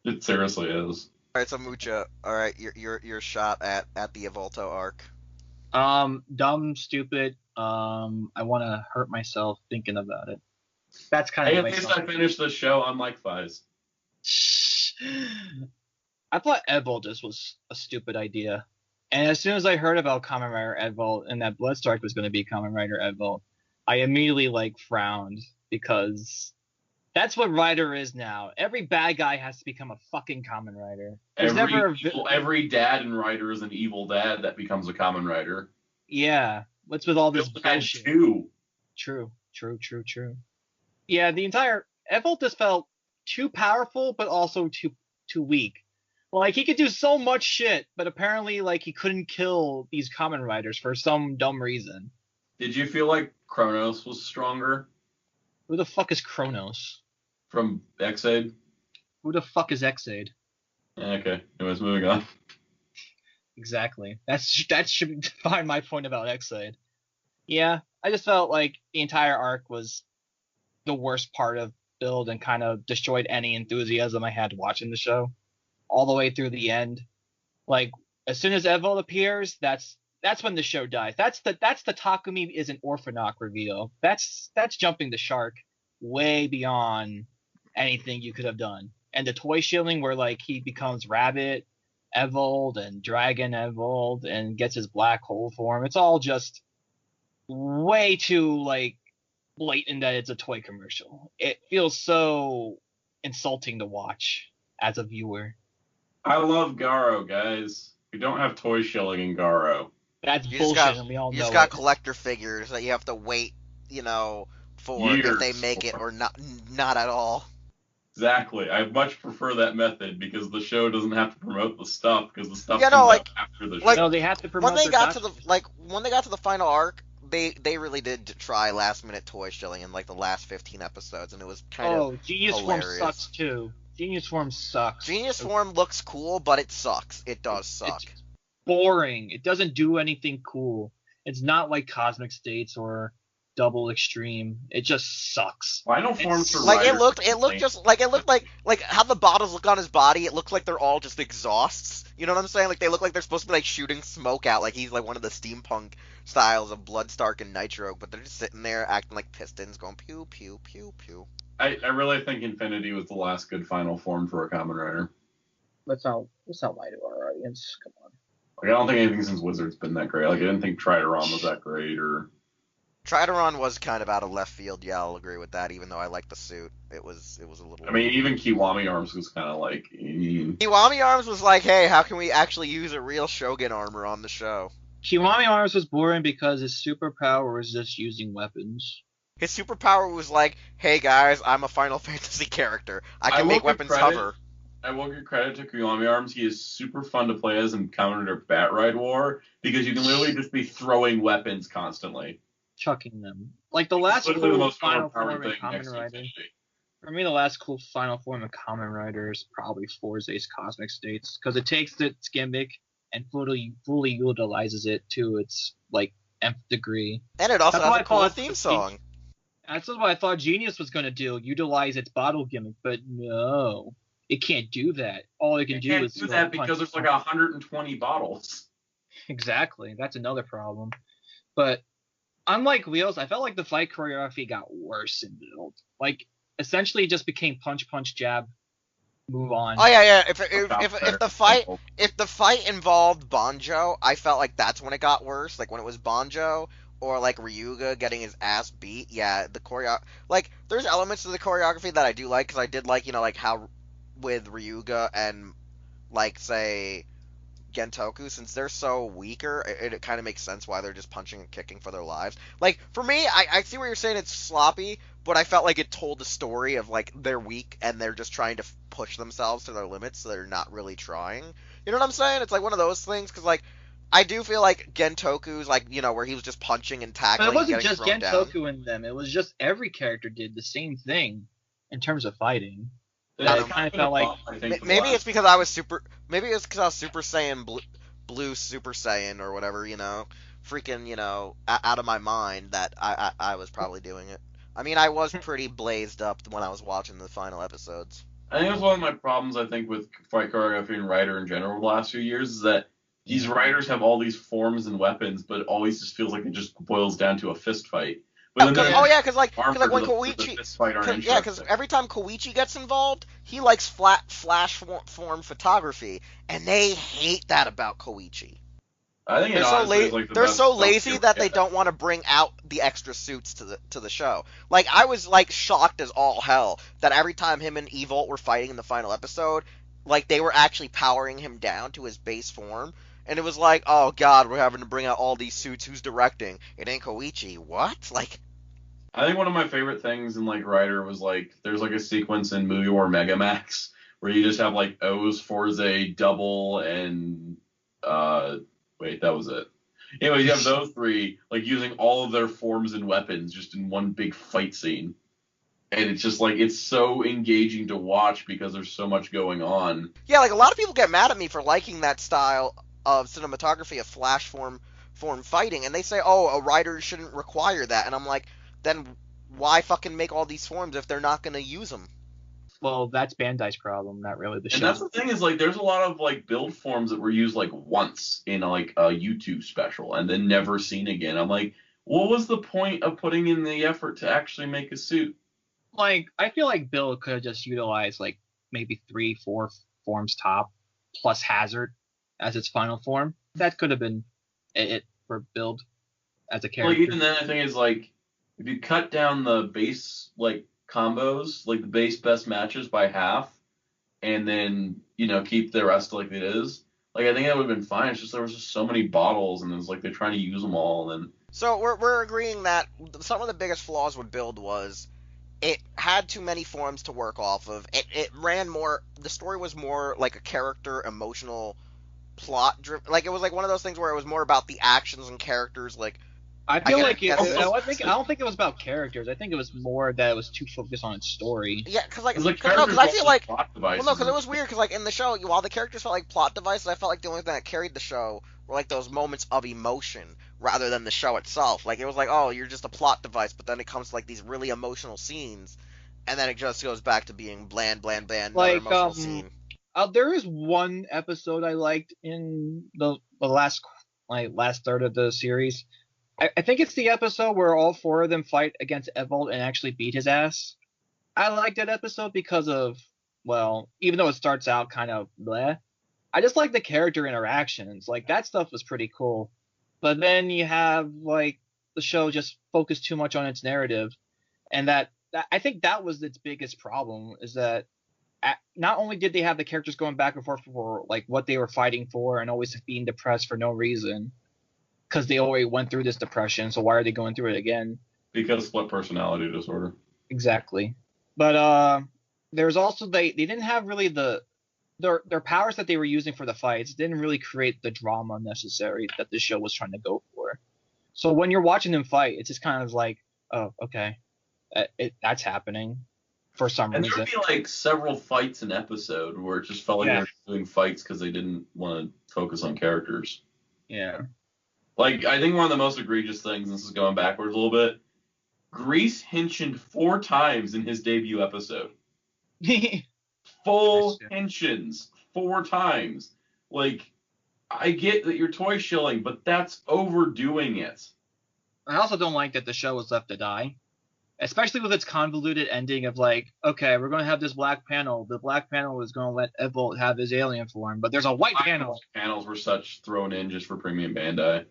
It seriously is. all right. So Mucha, all right, your shot at the Evolto arc. Dumb, stupid. I want to hurt myself thinking about it. That's kind Hey, of at least I finished the show, unlike Fies. I thought Edvold just was a stupid idea. And as soon as I heard about Kamen Rider Edvold and that Bloodstark was going to be Kamen Rider Edvold, I immediately frowned because that's what Rider is now. Every bad guy has to become a fucking Kamen Rider. Every dad in Rider is an evil dad that becomes a Kamen Rider. Yeah. What's with all this Build had bullshit? two. True. Yeah, the entire Edvold just felt too powerful, but also too weak. Like, he could do so much shit, but apparently, he couldn't kill these Kamen Riders for some dumb reason. Did you feel like Kronos was stronger? Who the fuck is Kronos? From X-Aid? Who the fuck is X-Aid? Okay, anyways, moving on. Exactly. That should define my point about X-Aid. Yeah, I just felt like the entire arc was the worst part of Build and kind of destroyed any enthusiasm I had watching the show. All the way through the end. Like, as soon as Evold appears, that's when the show dies. That's the Takumi is an Orphanok reveal. That's jumping the shark way beyond anything you could have done. And the toy shielding where he becomes Rabbit Evold and Dragon Evold and gets his black hole form. It's all just way too blatant that it's a toy commercial. It feels so insulting to watch as a viewer. I love Garo, guys. We don't have toy shilling in Garo. That's bullshit, and we all know You just got it. collector figures that you have to wait, for Years if they make it or not at all. Exactly. I much prefer that method because the show doesn't have to promote the stuff because the stuff Yeah, comes no, out after the show. No, they have to promote When they their got to costumes. when they got to the final arc, they really did try last minute toy shilling in the last 15 episodes, and it was kind of Genius Form hilarious. sucks too. Genius Form sucks. Genius Form looks cool, but it sucks. It does suck. It's boring. It doesn't do anything cool. It's not like Cosmic States or Double Extreme. It just sucks. Final forms for Like, Rider it looked like how the bottles look on his body. It looks like they're all just exhausts. You know what I'm saying? Like, they look like they're supposed to be shooting smoke out. Like he's one of the steampunk styles of Bloodstark and Nitro, but they're just sitting there acting like pistons, going pew pew pew pew. I really think Infinity was the last good final form for a Kamen Rider. Let's not lie to our audience. Come on. I don't think anything since Wizard's been that great. I didn't think Trideron was that great, or Trideron was kind of out of left field. Yeah, I'll agree with that. Even though I like the suit, it was a little. I mean, even Kiwami Arms was kind of Kiwami Arms was hey, how can we actually use a real Shogun armor on the show? Kiwami Arms was boring because his superpower was just using weapons. His superpower was hey guys, I'm a Final Fantasy character. I can make weapons hover. I will give credit to Kiwami Arms. He is super fun to play as in Kamen Rider Bat Ride War because you can literally just be throwing weapons constantly. Chucking them. The last the cool most final overpowered form of thing Kamen next to Rider. Infinity. For me, the last cool final form of Kamen Rider is probably Forze's Cosmic States because it takes its gimmick and fully utilizes it to its nth degree. And it also That's has why a I call cool it theme song. That's what I thought Genius was going to do, utilize its bottle gimmick, but no, it can't do that. All it can do is do that because there's 120 bottles. Exactly, that's another problem. But unlike Wheelz, I felt like the fight choreography got worse in Build. Essentially, it just became punch, punch, jab, move on. Oh yeah. If the fight involved Banjo, I felt like that's when it got worse. When it was Banjo or Ryuga getting his ass beat. Yeah, the choreo. There's elements of the choreography that I do like because I did how with Ryuga and say Gentoku, since they're so weaker, it kind of makes sense why they're just punching and kicking for their lives. For me, I see what you're saying, it's sloppy, but I felt like it told the story of like they're weak and they're just trying to push themselves to their limits, so they're not really trying. You know what I'm saying? It's like one of those things because like I do feel like Gentoku's like where he was just punching and But tackling it wasn't and getting just thrown down. Gentoku in them. It was just every character did the same thing in terms of fighting. That's It kind of felt like I think, Maybe it's because I was super. Maybe it's because I was Super Saiyan blue Super Saiyan or whatever. Freaking out of my mind that I was probably doing it. I mean, I was pretty blazed up when I was watching the final episodes. I think that's one of my problems, I think, with fight choreography and writer in general the last few years is that these writers have all these forms and weapons, but it always just feels like it just boils down to a fist fight. But then Because like when Koichi, because every time Koichi gets involved, he likes flash form photography, and they hate that about Koichi. I think They're so lazy that they don't want to bring out the extra suits to the show. Like I was like shocked as all hell that every time him and Evolt were fighting in the final episode, like they were actually powering him down to his base form. And it was like, oh god, we're having to bring out all these suits. Who's directing? It ain't Koichi. What? Like, I think one of my favorite things in like Rider was like there's like a sequence in Movie War Megamax where you just have like O's, Forze, Double, and wait, that was it. Anyway, you have those three like using all of their forms and weapons just in one big fight scene. And it's just like it's so engaging to watch because there's so much going on. Yeah, like a lot of people get mad at me for liking that style of cinematography of flash form fighting, and they say, oh, a writer shouldn't require that, and I'm like, then why fucking make all these forms if they're not gonna use them? well, that's Bandai's problem, not really the show. And that's the thing is like there's a lot of like build forms that were used like once in like a YouTube special and then never seen again. I'm like, what was the point of putting in the effort to actually make a suit? Like, I feel like Bill could have just utilized like maybe 3-4 forms top plus Hazard as its final form. That could have been it for Build as a character. Like even then, I think is like if you cut down the base like combos, like the base best matches by half, and then keep the rest like it is. Like I think that would have been fine. It's just there was just so many bottles, and it was like they're trying to use them all, and then. So we're agreeing that some of the biggest flaws with Build was it had too many forms to work off of. It ran more. The story was more like a character emotional plot driven. Like it was like one of those things where it was more about the actions and characters. Like I feel like I don't think it was about characters. I think it was more that it was too focused on its story. Yeah, because I feel like because it was weird because like in the show, while the characters felt like plot devices, I felt like the only thing that carried the show were like those moments of emotion rather than the show itself. Like it was like, oh, you're just a plot device, but then it comes to like these really emotional scenes, and then it just goes back to being bland, Like emotional scene. There is one episode I liked in the last third of the series. I think it's the episode where all four of them fight against Evolt and actually beat his ass. I like that episode because of, well, even though it starts out kind of bleh, I just like the character interactions. Like, that stuff was pretty cool. But then you have, like, the show just focused too much on its narrative. And that I think that was its biggest problem, is that not only did they have the characters going back and forth for, like, what they were fighting for and always being depressed for no reason, because they already went through this depression, so why are they going through it again? Because split personality disorder. Exactly. But there's also they didn't have really their powers that they were using for the fights didn't really create the drama necessary that the show was trying to go for. So when you're watching them fight, it's just kind of like, oh, okay, that's happening for some reason. And there would be like several fights an episode where it just felt like they were doing fights because they didn't want to focus on characters. Yeah. Like, I think one of the most egregious things, this is going backwards a little bit, Grease Hinchined 4 times in his debut episode. Full Hinchins 4 times. Like, I get that you're toy shilling, but that's overdoing it. I also don't like that the show was left to die. Especially with its convoluted ending of like, okay, we're going to have this black panel. The black panel is going to let Evolt have his alien form, but there's a white panel. Panels were such thrown in just for Premium Bandai.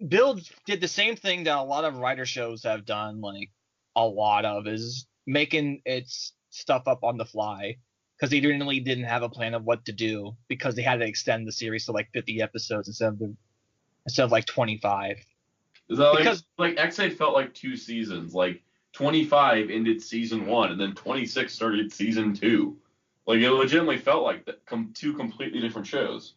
Build did the same thing that a lot of writer shows have done, like a lot of, is making its stuff up on the fly because they really didn't have a plan of what to do because they had to extend the series to like 50 episodes instead of like 25. Is that because like X8 felt like 2 seasons. Like 25 ended season 1, and then 26 started season 2. Like, it legitimately felt like two completely different shows.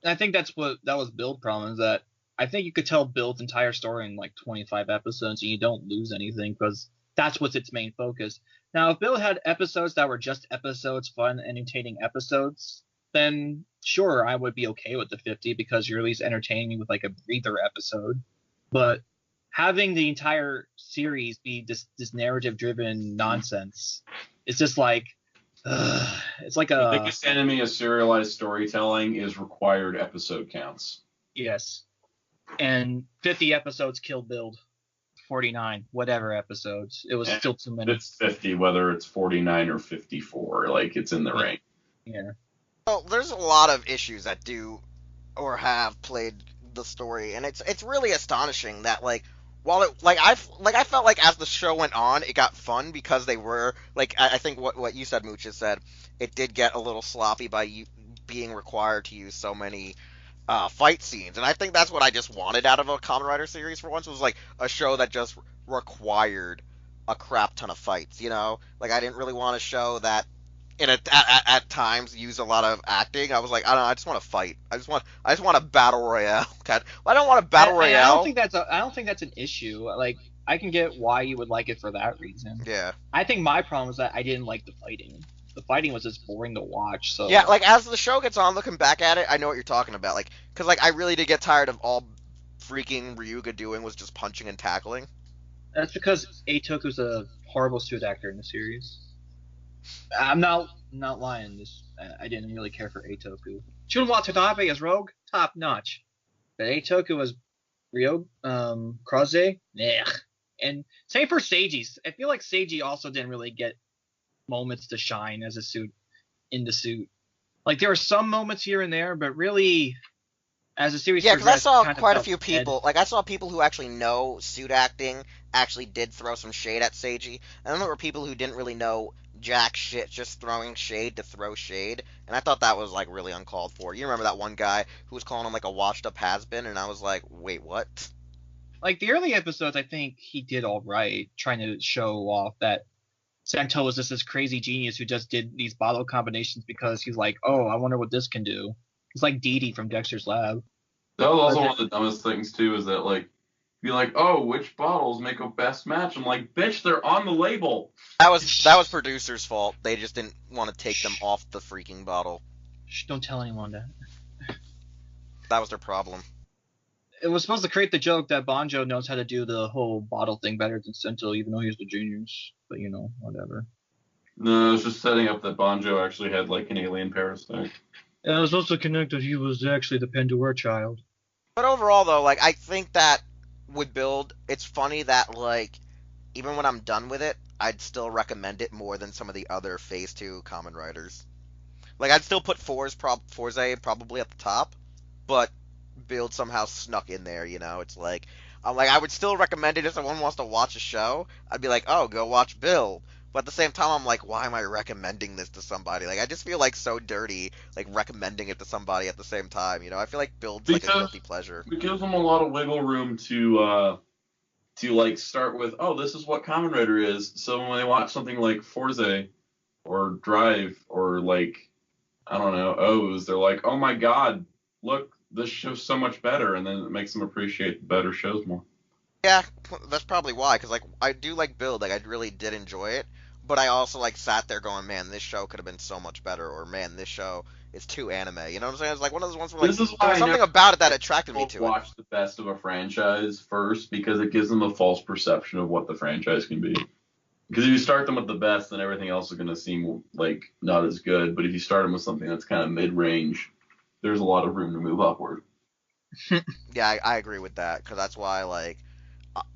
And I think that was Build problem, is that I think you could tell Build's entire story in like 25 episodes and you don't lose anything because that's what's its main focus. Now, if Build had episodes that were just episodes, fun, entertaining episodes, then sure, I would be okay with the 50 because you're at least entertaining me with like a breather episode. But having the entire series be this narrative-driven nonsense, it's just like, it's like The biggest enemy of serialized storytelling is required episode counts. Yes. And 50 episodes killed Build. 49, whatever episodes. It was still too many. It's 50, whether it's 49 or 54. Like, it's in the range. Yeah. Well, there's a lot of issues that do or have played the story, and it's really astonishing that like while it I felt like as the show went on, it got fun because they were like I think what you said, Mooch, has said it did get a little sloppy by you being required to use so many fight scenes, and I think that's what I just wanted out of a Kamen Rider series for once, was like a show that just required a crap ton of fights, you know? Like, I didn't really want a show that at times use a lot of acting. I was like, I don't know, I just want to fight. I just want a battle royale. God, I don't want a battle royale. I don't think that's an issue. Like, I can get why you would like it for that reason. Yeah. I think my problem was that I didn't like the fighting. The fighting was just boring to watch. So yeah, like as the show gets on, looking back at it, I know what you're talking about. Like, because like I really did get tired of all freaking Ryuga doing was just punching and tackling. That's because Eitoku's a horrible suit actor in the series. I'm not lying. I didn't really care for Eitoku. Chun Watanabe as Rogue, top notch. But Eitoku as Ryo, Kroze, and same for Seiji. I feel like Seiji also didn't really get moments to shine as a suit in the suit. Like, there were some moments here and there, but really, as a series, yeah, because I saw quite a few people. Like, I saw people who actually know suit acting actually did throw some shade at Seiji, and then there were people who didn't really know jack shit, just throwing shade to throw shade, and I thought that was like really uncalled for. You remember that one guy who was calling him like a washed-up has-been, and I was like, wait, what? Like, the early episodes, I think he did all right, trying to show off that Santo was just this crazy genius who just did these bottle combinations because he's like, oh, I wonder what this can do. It's like Dee Dee from Dexter's Lab. That was also one of the dumbest things, too, is that, like, be like, oh, which bottles make a best match? I'm like, bitch, they're on the label. That was producer's fault. They just didn't want to take them off the freaking bottle. Shh, don't tell anyone that. That was their problem. It was supposed to create the joke that Banjo knows how to do the whole bottle thing better than Sento, even though he's the genius. But, you know, whatever. No, it was just setting up that Banjo actually had, like, an alien parasite. And it was also connected he was actually the Pandora child. But overall, though, like, I think that with Build, it's funny that, like, even when I'm done with it, I'd still recommend it more than some of the other Phase 2 Kamen Riders. Like, I'd still put Forze probably at the top, but Build somehow snuck in there, you know? It's like, I would still recommend it if someone wants to watch a show. I'd be like, oh, go watch Build. But at the same time, I'm like, why am I recommending this to somebody? Like, I just feel like so dirty, like, recommending it to somebody at the same time, you know? I feel like Build's like a guilty pleasure. It gives them a lot of wiggle room to like, start with, oh, this is what Kamen Rider is. So when they watch something like Forze or Drive or, like, I don't know, O's, they're like, oh my god, look, this show's so much better, and then it makes them appreciate the better shows more. Yeah, that's probably why, because, like, I do like Build, like, I really did enjoy it, but I also, like, sat there going, man, this show could have been so much better, or, man, this show is too anime, you know what I'm saying? It's like one of those ones where, like, there was something about it that attracted me to it. Watch the best of a franchise first, because it gives them a false perception of what the franchise can be. Because if you start them with the best, then everything else is going to seem, like, not as good, but if you start them with something that's kind of mid-range, there's a lot of room to move upward. Yeah, I agree with that, because that's why, like,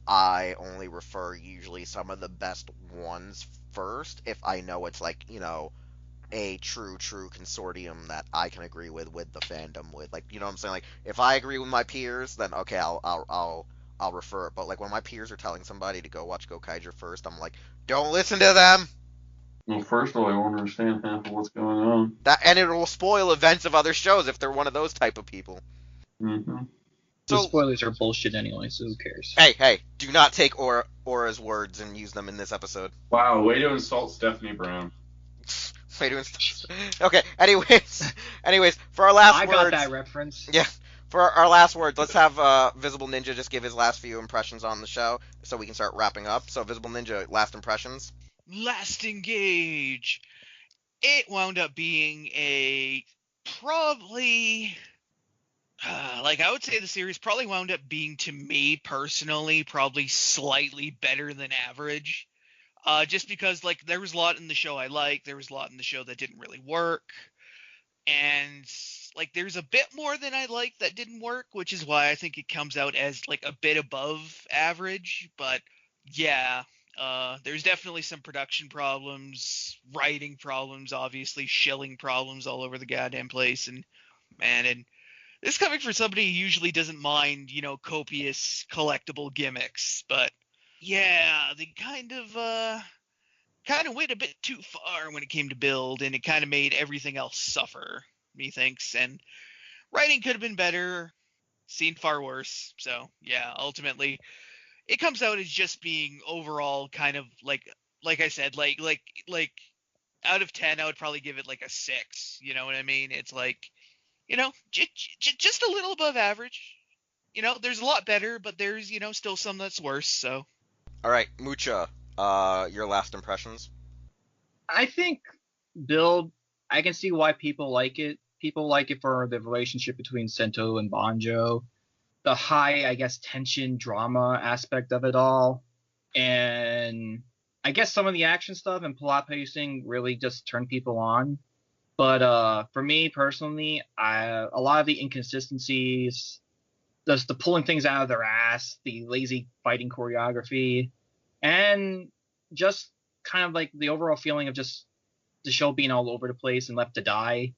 I only refer usually some of the best ones first if I know it's, like, you know, a true consortium that I can agree with the fandom with. Like, you know what I'm saying? Like, if I agree with my peers, then okay, I'll refer it. But, like, when my peers are telling somebody to go watch Gokaiger first, I'm like, don't listen to them! Well, first of all, I won't understand half of what's going on. And it will spoil events of other shows if they're one of those type of people. Mm-hmm. The So, spoilers are bullshit anyway, so who cares? hey, do not take Aura's words and use them in this episode. Wow, way to insult Stephanie Brown. Way to Okay, anyways, for our last I words. got that reference. Yeah, for our last words, let's have Visible Ninja just give his last few impressions on the show so we can start wrapping up. So, Visible Ninja, last impressions. Last Engage. It wound up being a probably like I would say the series probably wound up being, to me personally, probably slightly better than average. Just because like there was a lot in the show I liked, there was a lot in the show that didn't really work, and like there's a bit more than I liked that didn't work, which is why I think it comes out as like a bit above average. But yeah, there's definitely some production problems, writing problems, obviously shilling problems all over the goddamn place, and man, and this coming from somebody who usually doesn't mind, copious collectible gimmicks, but yeah, they kind of went a bit too far when it came to Build, and it kind of made everything else suffer, methinks. And writing could have been better, seen far worse. So yeah, ultimately, it comes out as just being overall kind of like I said, like out of 10, I would probably give it like a 6. You know what I mean? It's like, just a little above average. There's a lot better, but there's, still some that's worse. So. All right, Mucha, your last impressions. I think Build, I can see why people like it. People like it for the relationship between Sento and Banjo, the high, I guess, tension drama aspect of it all, and I guess some of the action stuff and plot pacing really just turn people on. But for me personally, a lot of the inconsistencies, just the pulling things out of their ass, the lazy fighting choreography, and just kind of like the overall feeling of just the show being all over the place and left to die.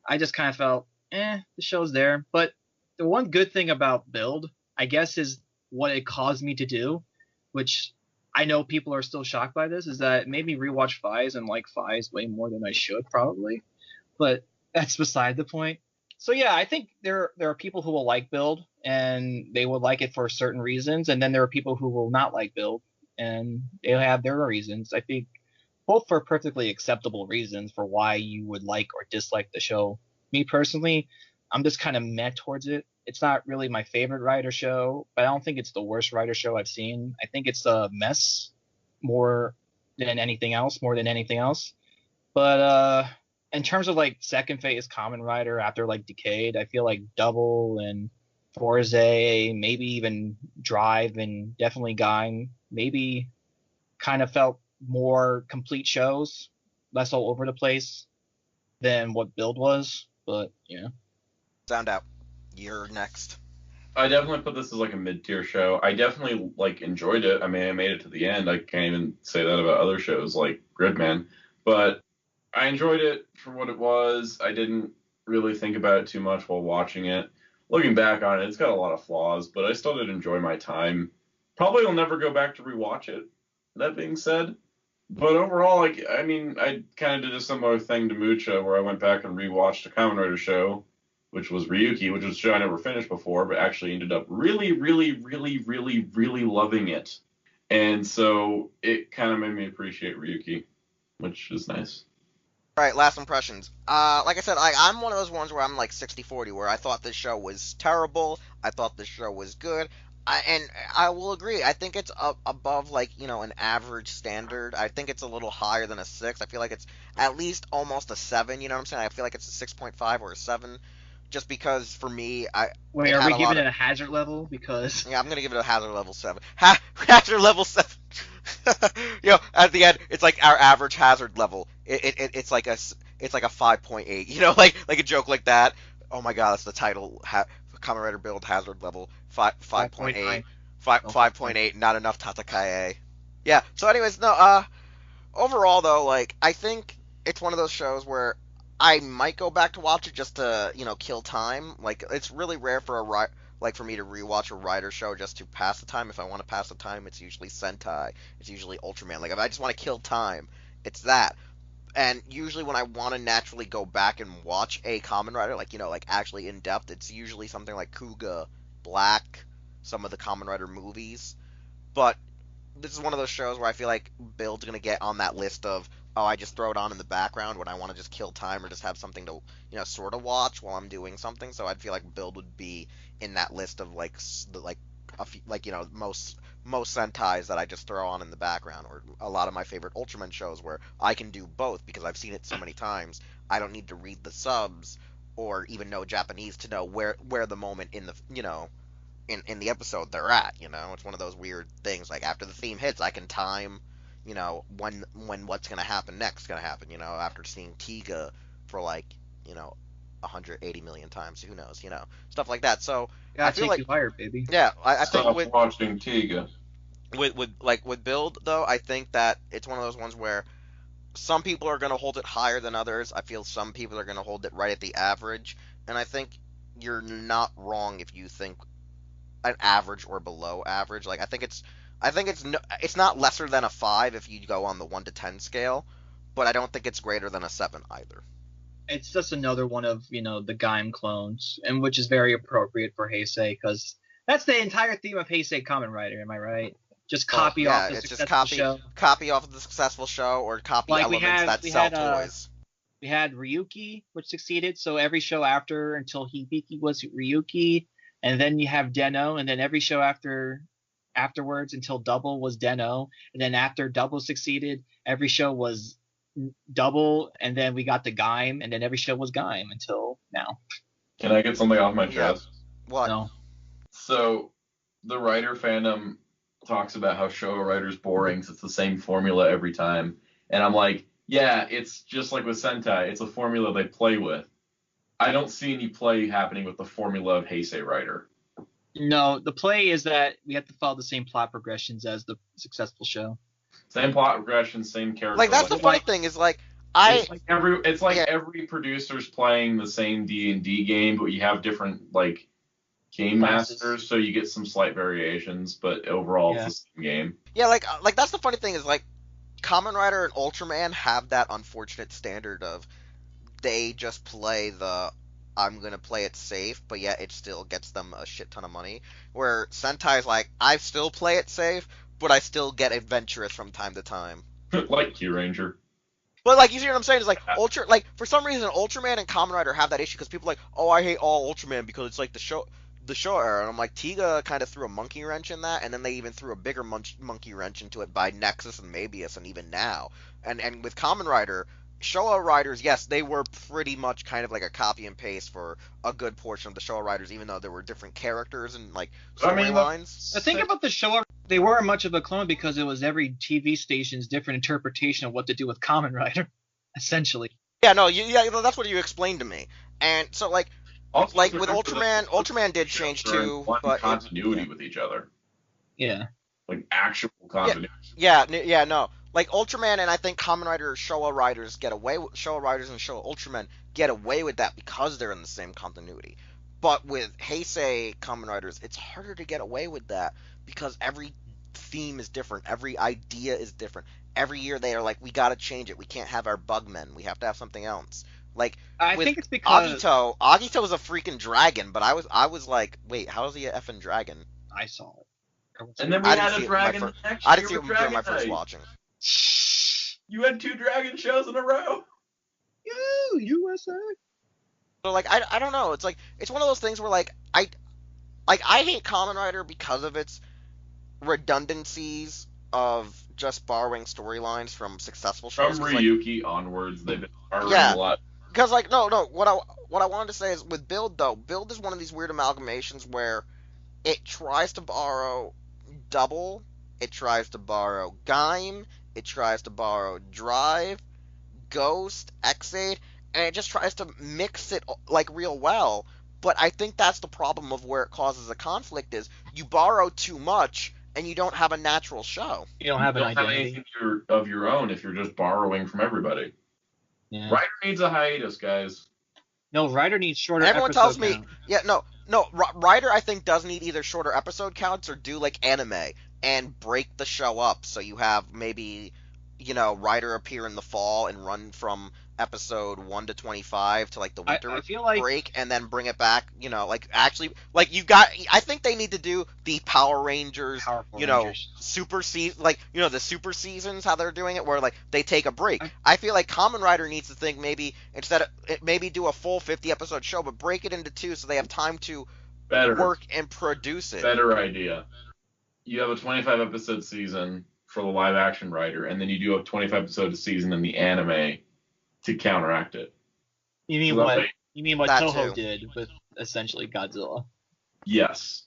I just kind of felt, the show's there. But the one good thing about Build, I guess, is what it caused me to do, which I know people are still shocked by this, is that it made me rewatch Fies and like Fies way more than I should probably. But that's beside the point. So yeah, I think there are people who will like Build and they will like it for certain reasons, and then there are people who will not like Build and they'll have their reasons. I think both for perfectly acceptable reasons for why you would like or dislike the show. Me personally, I'm just kind of meh towards it. It's not really my favorite Rider show, but I don't think it's the worst Rider show I've seen. I think it's a mess more than anything else. But in terms of like second phase Kamen Rider after like Decade, I feel like Double and Forze, maybe even Drive and definitely Gain, maybe kind of felt more complete shows, less all over the place than what Build was. But yeah. Soundout, you're next. I definitely put this as like a mid-tier show. I definitely like enjoyed it. I mean, I made it to the end. I can't even say that about other shows like Gridman, but I enjoyed it for what it was. I didn't really think about it too much while watching it. Looking back on it, it's got a lot of flaws, but I still did enjoy my time. Probably will never go back to rewatch it. That being said, but overall, like, I mean, I kind of did a similar thing to Mucha, where I went back and rewatched a Kamen Rider show, which was Ryuki, which was a show I never finished before, but actually ended up really, really, really, really, really loving it. And so it kind of made me appreciate Ryuki, which is nice. All right, last impressions. Like I said, I'm one of those ones where I'm like 60-40, where I thought this show was terrible, I thought this show was good. And I will agree. I think it's above like an average standard. I think it's a little higher than a 6. I feel like it's at least almost a 7. You know what I'm saying? I feel like it's a 6.5 or a 7, just because for me, Wait, are we giving it a hazard level? Because yeah, I'm gonna give it a hazard level 7. Hazard level 7. At the end, it's like our average hazard level. It's like a 5.8. Like a joke like that. Oh my god, that's the title. Kamen Rider Build hazard level 5.8. 5.8. Not enough Tatakae. Yeah. So, anyways, no. Overall though, like I think it's one of those shows where I might go back to watch it just to kill time. Like it's really rare for for me to rewatch a Rider show just to pass the time. If I want to pass the time, it's usually Sentai. It's usually Ultraman. Like if I just want to kill time, it's that. And usually when I want to naturally go back and watch a Kamen Rider, like actually in depth, it's usually something like Kuga Black, some of the Kamen Rider movies, but this is one of those shows where I feel like Build's gonna get on that list of, oh, I just throw it on in the background when I want to just kill time or just have something to, sort of watch while I'm doing something. So I'd feel like Build would be in that list of most Sentais that I just throw on in the background, or a lot of my favorite Ultraman shows where I can do both because I've seen it so many times. I don't need to read the subs or even know Japanese to know where the moment in the in the episode they're at. It's one of those weird things. Like after the theme hits, I can time, when what's gonna happen next gonna happen. After seeing Tiga for 180 million times, who knows? Stuff like that. So Gotta I feel take like you higher, baby. yeah, I think Stop with watching Tiga. with Build though, I think that it's one of those ones where some people are gonna hold it higher than others. I feel some people are gonna hold it right at the average, and I think you're not wrong if you think an average or below average. Like it's not lesser than a 5 if you go on the 1 to 10 scale, but I don't think it's greater than a 7 either. It's just another one of the Gaim clones, and which is very appropriate for Heisei because that's the entire theme of Heisei Kamen Rider. Am I right? Just copy off the it's just successful show. copy off of the successful show, or copy Like we elements had- that we sell had, toys. We had Ryuki, which succeeded. So every show after until Hibiki was Ryuki, and then you have Deno, and then every show afterwards until Double was Deno, and then after Double succeeded, every show was Double, and then we got the Gaim, and then every show was Gaim until now. Can I get something off my Yeah. chest? What? No. So, the writer fandom talks about how Showa writer's boring, so it's the same formula every time. And I'm like, yeah, it's just like with Sentai. It's a formula they play with. I don't see any play happening with the formula of Heisei writer. No, the play is that we have to follow the same plot progressions as the successful show. Same plot progression, same character. Like that's the funny thing is It's like every producer's playing the same D&D game, but you have different game Classes. masters, so you get some slight variations, but overall it's the same game. Yeah, like that's the funny thing is Kamen Rider and Ultraman have that unfortunate standard of they just play the I'm gonna play it safe, but yet it still gets them a shit ton of money. Where Sentai's I still play it safe, but I still get adventurous from time to time. Like Q Ranger. But you see what I'm saying? Is for some reason Ultraman and Kamen Rider have that issue because people are like, oh, I hate all Ultraman because it's like the show era, and I'm like, Tiga kind of threw a monkey wrench in that, and then they even threw a bigger monkey wrench into it by Nexus and Mabius, and even now, and with Kamen Rider, Showa Riders, yes, they were pretty much kind of like a copy and paste for a good portion of the Showa Riders, even though there were different characters and storylines. The thing about the show, they weren't much of a clone because it was every TV station's different interpretation of what to do with Kamen Rider, essentially. Yeah, no, that's what you explained to me, and so Also, with Ultraman did change too, but continuity with each other. Yeah. Like actual continuity. Yeah, no. Like Ultraman and I think Kamen Rider Showa Riders Showa Riders and Showa Ultraman get away with that because they're in the same continuity. But with Heisei Kamen Riders, it's harder to get away with that because every theme is different, every idea is different. Every year they are like, we gotta change it. We can't have our Bugmen. We have to have something else. I think it's because Agito was a freaking dragon, but I was like, wait, how is he a effing dragon? I saw it. And then we I had didn't a see it dragon my next I didn't see year it with during Dragon my first Knight. watching. You had 2 dragon shows in a row. Yoo, USA. So I don't know. It's one of those things where I hate Kamen Rider because of its redundancies of just borrowing storylines from successful shows. From Ryuki onwards, they've been borrowing Yeah. a lot. Because no, what I wanted to say is with Build though, Build is one of these weird amalgamations where it tries to borrow Double, it tries to borrow Gaim, it tries to borrow Drive, Ghost, X8, and it just tries to mix it real well. But I think that's the problem of where it causes a conflict is you borrow too much and you don't have a natural show. You don't have You an don't have identity. anything of your own if you're just borrowing from everybody. Yeah. Ryder needs a hiatus, guys. No, Rider needs shorter Everyone episode tells me, count. yeah, no, Rider I think does need either shorter episode counts or do like anime and break the show up so you have maybe Rider appear in the fall and run from episode 1 to 25 to like the winter I feel like break, and then bring it back, like actually, like you got. I think they need to do the Power Rangers, Powerful Rangers. super season, like the super seasons, how they're doing it, where like they take a break. I- I feel like Kamen Rider needs to think maybe instead of maybe do a full 50 episode show, but break it into two so they have time to Better. work and produce it. Better idea. You have a 25 episode season for the live action Rider, and then you do a 25 episode season in the anime to counteract it. You mean So what? that- You mean what That Toho too. did with essentially Godzilla? Yes.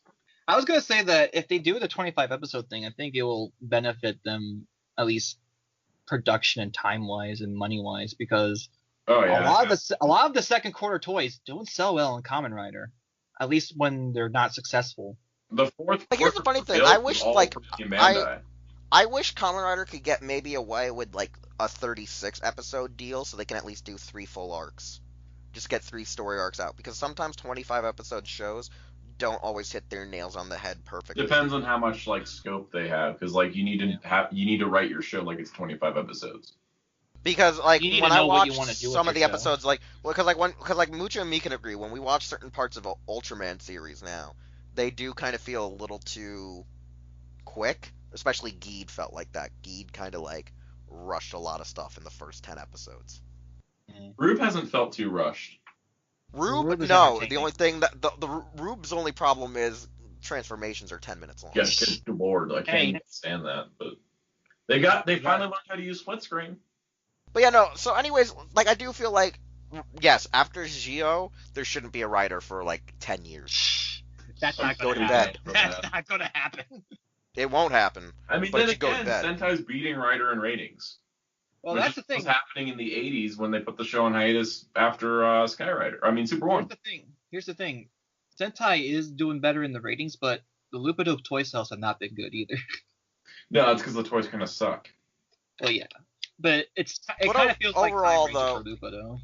I was gonna say that if they do the 25 episode thing, I think it will benefit them at least production and time wise and money wise, because Oh a yeah. lot of the second quarter toys don't sell well in Kamen Rider, at least when they're not successful. The fourth. But here's the quarter funny thing, build I was wish, all like, for Team Bandai. I wish Kamen Rider could get maybe away with like a 36 episode deal so they can at least do 3 full arcs. Just get 3 story arcs out, because sometimes 25 episode shows don't always hit their nails on the head perfectly. Depends on how much like scope they have, because like you need to write your show like it's 25 episodes. Because like You need when to I know what you watch wanna do with some of the your show. episodes, like because Mucho and me can agree, when we watch certain parts of Ultraman series now, they do kind of feel a little too quick. Especially Geed felt like that. Geed kind of like rushed a lot of stuff in the first 10 episodes. Rube hasn't felt too rushed. Rube, is no. The entertaining. only thing that the Rube's only problem is transformations are 10 minutes long. Yeah, get bored. I can't Hey. even stand that, but they finally learned how to use split screen. But yeah, no. So, anyways, like I do feel like yes, after Geo, there shouldn't be a writer for like 10 years. That's I'm not go gonna to happen. bed. That's not gonna happen. It won't happen. I mean, But then you go to again, bed. Sentai's beating Rider in ratings. Well, which that's the is thing. what was happening in the 80s when they put the show on hiatus after Sky Rider. I mean, Super Here's 1. the thing. Here's the thing. Sentai is doing better in the ratings, but the Lupido toy sales have not been good either. No, it's because the toys kind of suck. Well, yeah, but it But kind of feels like overall, Time though- Ranger for Lupido.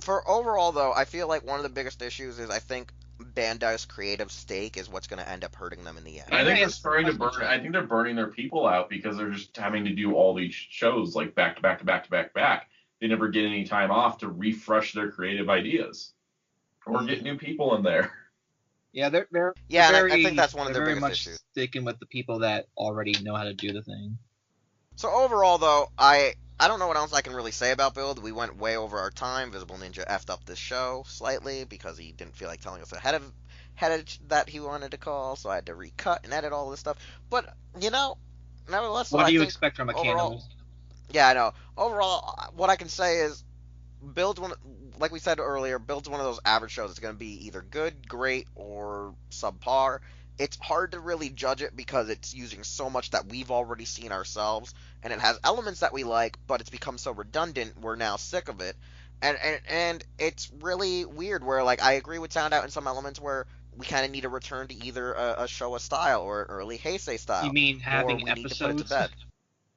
For overall, though, I feel like one of the biggest issues is I think Bandai's creative stake is what's going to end up hurting them in the end. I think Yeah, they're starting to it's- burn. I think they're burning their people out because they're just having to do all these shows like back to back to back to back to back. They never get any time off to refresh their creative ideas or get new people in there. Yeah, they're Yeah, and very, I think that's one of they're their very biggest much issues. sticking with the people that already know how to do the thing. So overall, though, I don't know what else I can really say about Build. We went way over our time. Visible Ninja effed up this show slightly because he didn't feel like telling us ahead of that he wanted to call, so I had to recut and edit all this stuff. But nevertheless, What I do you think expect from a overall- canon? Yeah, I know. Overall, what I can say is, Build's one, like we said earlier, Build's one of those average shows. It's going to be either good, great, or subpar. It's hard to really judge it because it's using so much that we've already seen ourselves, and it has elements that we like, but it's become so redundant, we're now sick of it. And it's really weird where, like, I agree with Soundout in some elements where we kind of need a return to either a Showa style or an early Heisei style. You mean or having we need to put it to episodes? bed.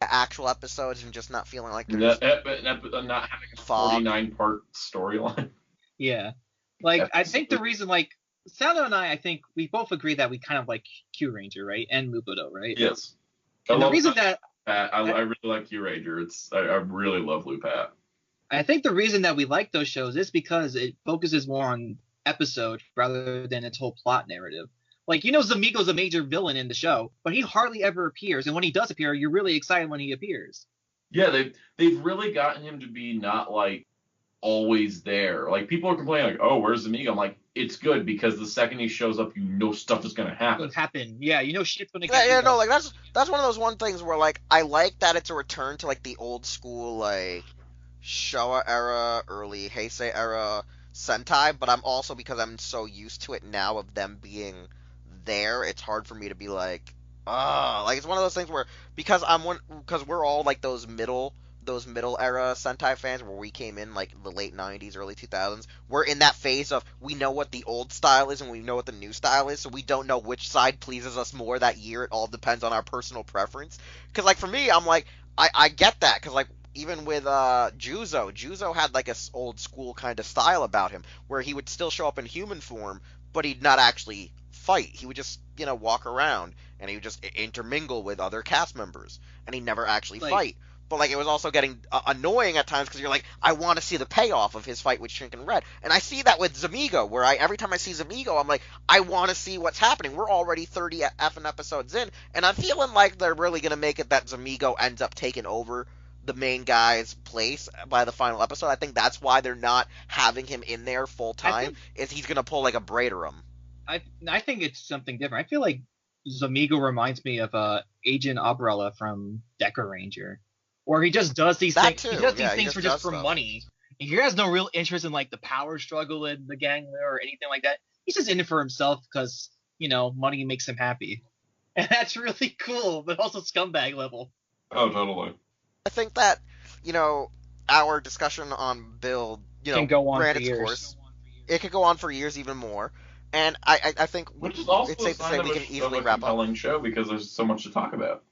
Actual episodes and just not feeling like there's Not having a Fog. 49-part storyline. Yeah. Like, I Episodes. think the reason, like, Salo and I think we both agree that we kind of like Q Ranger, right? And Lupido, right? Yes. And the love reason Pat. that I really like Q Ranger. I really love Lou Pat. I think the reason that we like those shows is because it focuses more on episode rather than its whole plot narrative. Like, Zamigo's a major villain in the show, but he hardly ever appears, and when he does appear, you're really excited when he appears. Yeah, they've really gotten him to be not like always there. Like people are complaining like, "Oh, where's Amigo?" I'm like, it's good because the second he shows up, stuff is gonna It happen. would happen. Yeah, shit's gonna Yeah, get no, like that's one of those one things where like I like that it's a return to like the old school like Showa era, early Heisei era Sentai, but I'm also because I'm so used to it now of them being there, it's hard for me to be like, like it's one of those things where because we're all like those middle era Sentai fans where we came in like the late 90s, early 2000s. We're in that phase of we know what the old style is and we know what the new style is, so we don't know which side pleases us more that year. It all depends on our personal preference. Because like for me, I'm like I get that because like even with Juzo had like a old school kind of style about him where he would still show up in human form, but he'd not actually fight. He would just walk around and he would just intermingle with other cast members and he'd never actually Like- fight. but like it was also getting annoying at times because you're like, I want to see the payoff of his fight with Shinken Red, and I see that with Zamigo, where every time I see Zamigo, I'm like, I want to see what's happening. We're already 30 effing episodes in, and I'm feeling like they're really gonna make it that Zamigo ends up taking over the main guy's place by the final episode. I think that's why they're not having him in there full time. Is he's gonna pull like a Braiderum. I think it's something different. I feel like Zamigo reminds me of Agent Umbrella from Decker Ranger, where he just does these things. He does these things for money. He has no real interest in like the power struggle in the gang or anything like that. He's just in it for himself because money makes him happy, and that's really cool, but also scumbag level. Oh, totally. I think that our discussion on Build can go on for years. Course, it could go on for years, even more. And I think which is also it's safe to say we can easily wrap up. Compelling show because there's so much to talk about.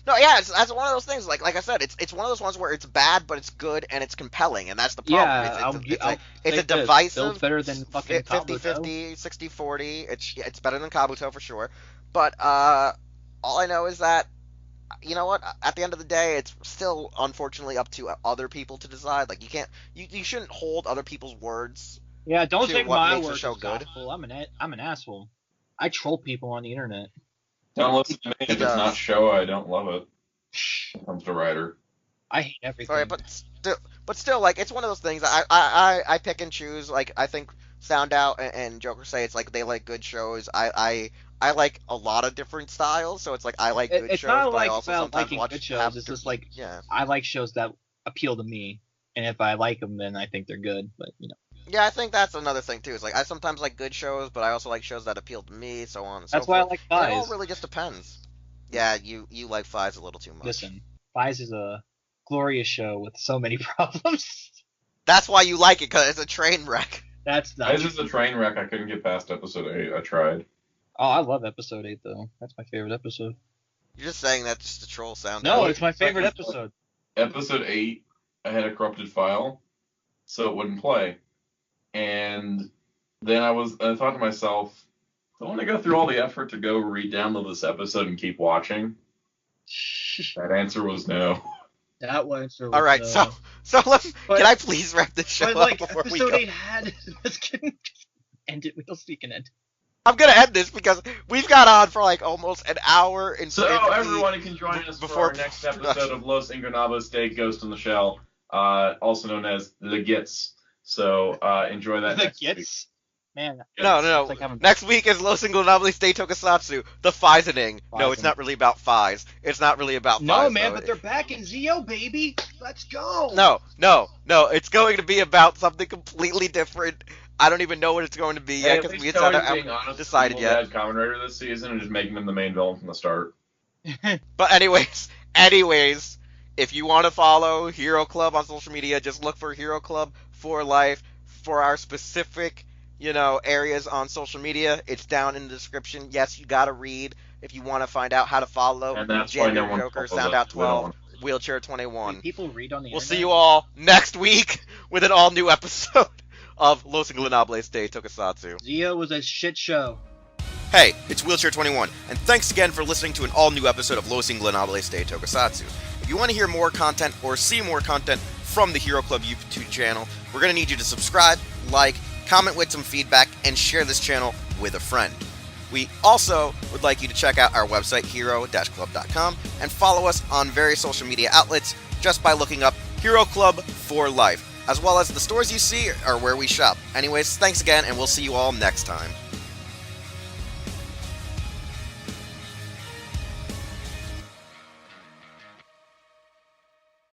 No, yeah, that's one of those things. Like I said, it's one of those ones where it's bad, but it's good and it's compelling, and that's the problem. Yeah, it's a divisive. Better than fucking 50-50, 60-40. It's better than Kabuto for sure. But all I know is that you know what? At the end of the day, it's still unfortunately up to other people to decide. Like you shouldn't hold other people's words. Yeah, don't take my word as gospel. I'm an asshole. I troll people on the internet. Don't listen to me. If it's not show, I don't love it. When it comes to Rider. I hate everything. Sorry, but still, like it's one of those things. I pick and choose. Like I think Soundout and Joker say it's like they like good shows. I like a lot of different styles, so it's like I like good shows. It's not but like I also about sometimes liking watch good shows. It's just like I like shows that appeal to me, and if I like them, then I think they're good. But Yeah, I think that's another thing too. It's like I sometimes like good shows, but I also like shows that appeal to me, so on and so forth. That's why I like Fies. It all really just depends. Yeah, you like Fies a little too much. Listen, Fies is a glorious show with so many problems. That's why you like it, because it's a train wreck. That's not. Fies is a train wreck. I couldn't get past episode 8. I tried. Oh, I love episode 8 though. That's my favorite episode. You're just saying that just to troll Sound. No, it's my favorite episode. Episode 8, I had a corrupted file, so it wouldn't play. And then I thought to myself, do I want to go through all the effort to go re-download this episode and keep watching? That answer was no. That answer was all right, no. So can I please wrap this show up before we go? Episode 8 had... Let's end it. We'll speak and end. I'm gonna end this because we've got on for like almost an hour and. So everyone can join us for our next episode of Los Ingobernables de Ghost in the Shell, also known as The Gits. So enjoy that. The Gits? Man. No. Like next week is Los Ingobernables de Tokusatsu, the Fizening. No, it's not really about Fies. It's not really about Fies. No, man, but they're back in Zio, baby. Let's go. No. It's going to be about something completely different. I don't even know what it's going to be yet because we haven't decided yet. Kamen Rider this season and just making him the main villain from the start. But anyways, if you want to follow Hero Club on social media, just look for Hero Club for Life for our specific, areas on social media. It's down in the description. Yes, you gotta read if you want to find out how to follow. And that's Gender why no one Joker, Soundout 12, Wheelchair 21. People read on the We'll internet? see you all next week with an all new episode of Los Ingobernables de Tokusatsu. Zio was a shit show. Hey, it's Wheelchair 21, and thanks again for listening to an all-new episode of Los Ingobernables de Tokusatsu. If you want to hear more content or see more content from the Hero Club YouTube channel, we're going to need you to subscribe, like, comment with some feedback, and share this channel with a friend. We also would like you to check out our website, hero-club.com, and follow us on various social media outlets just by looking up Hero Club for Life, as well as the stores you see are where we shop. Anyways, thanks again, and we'll see you all next time.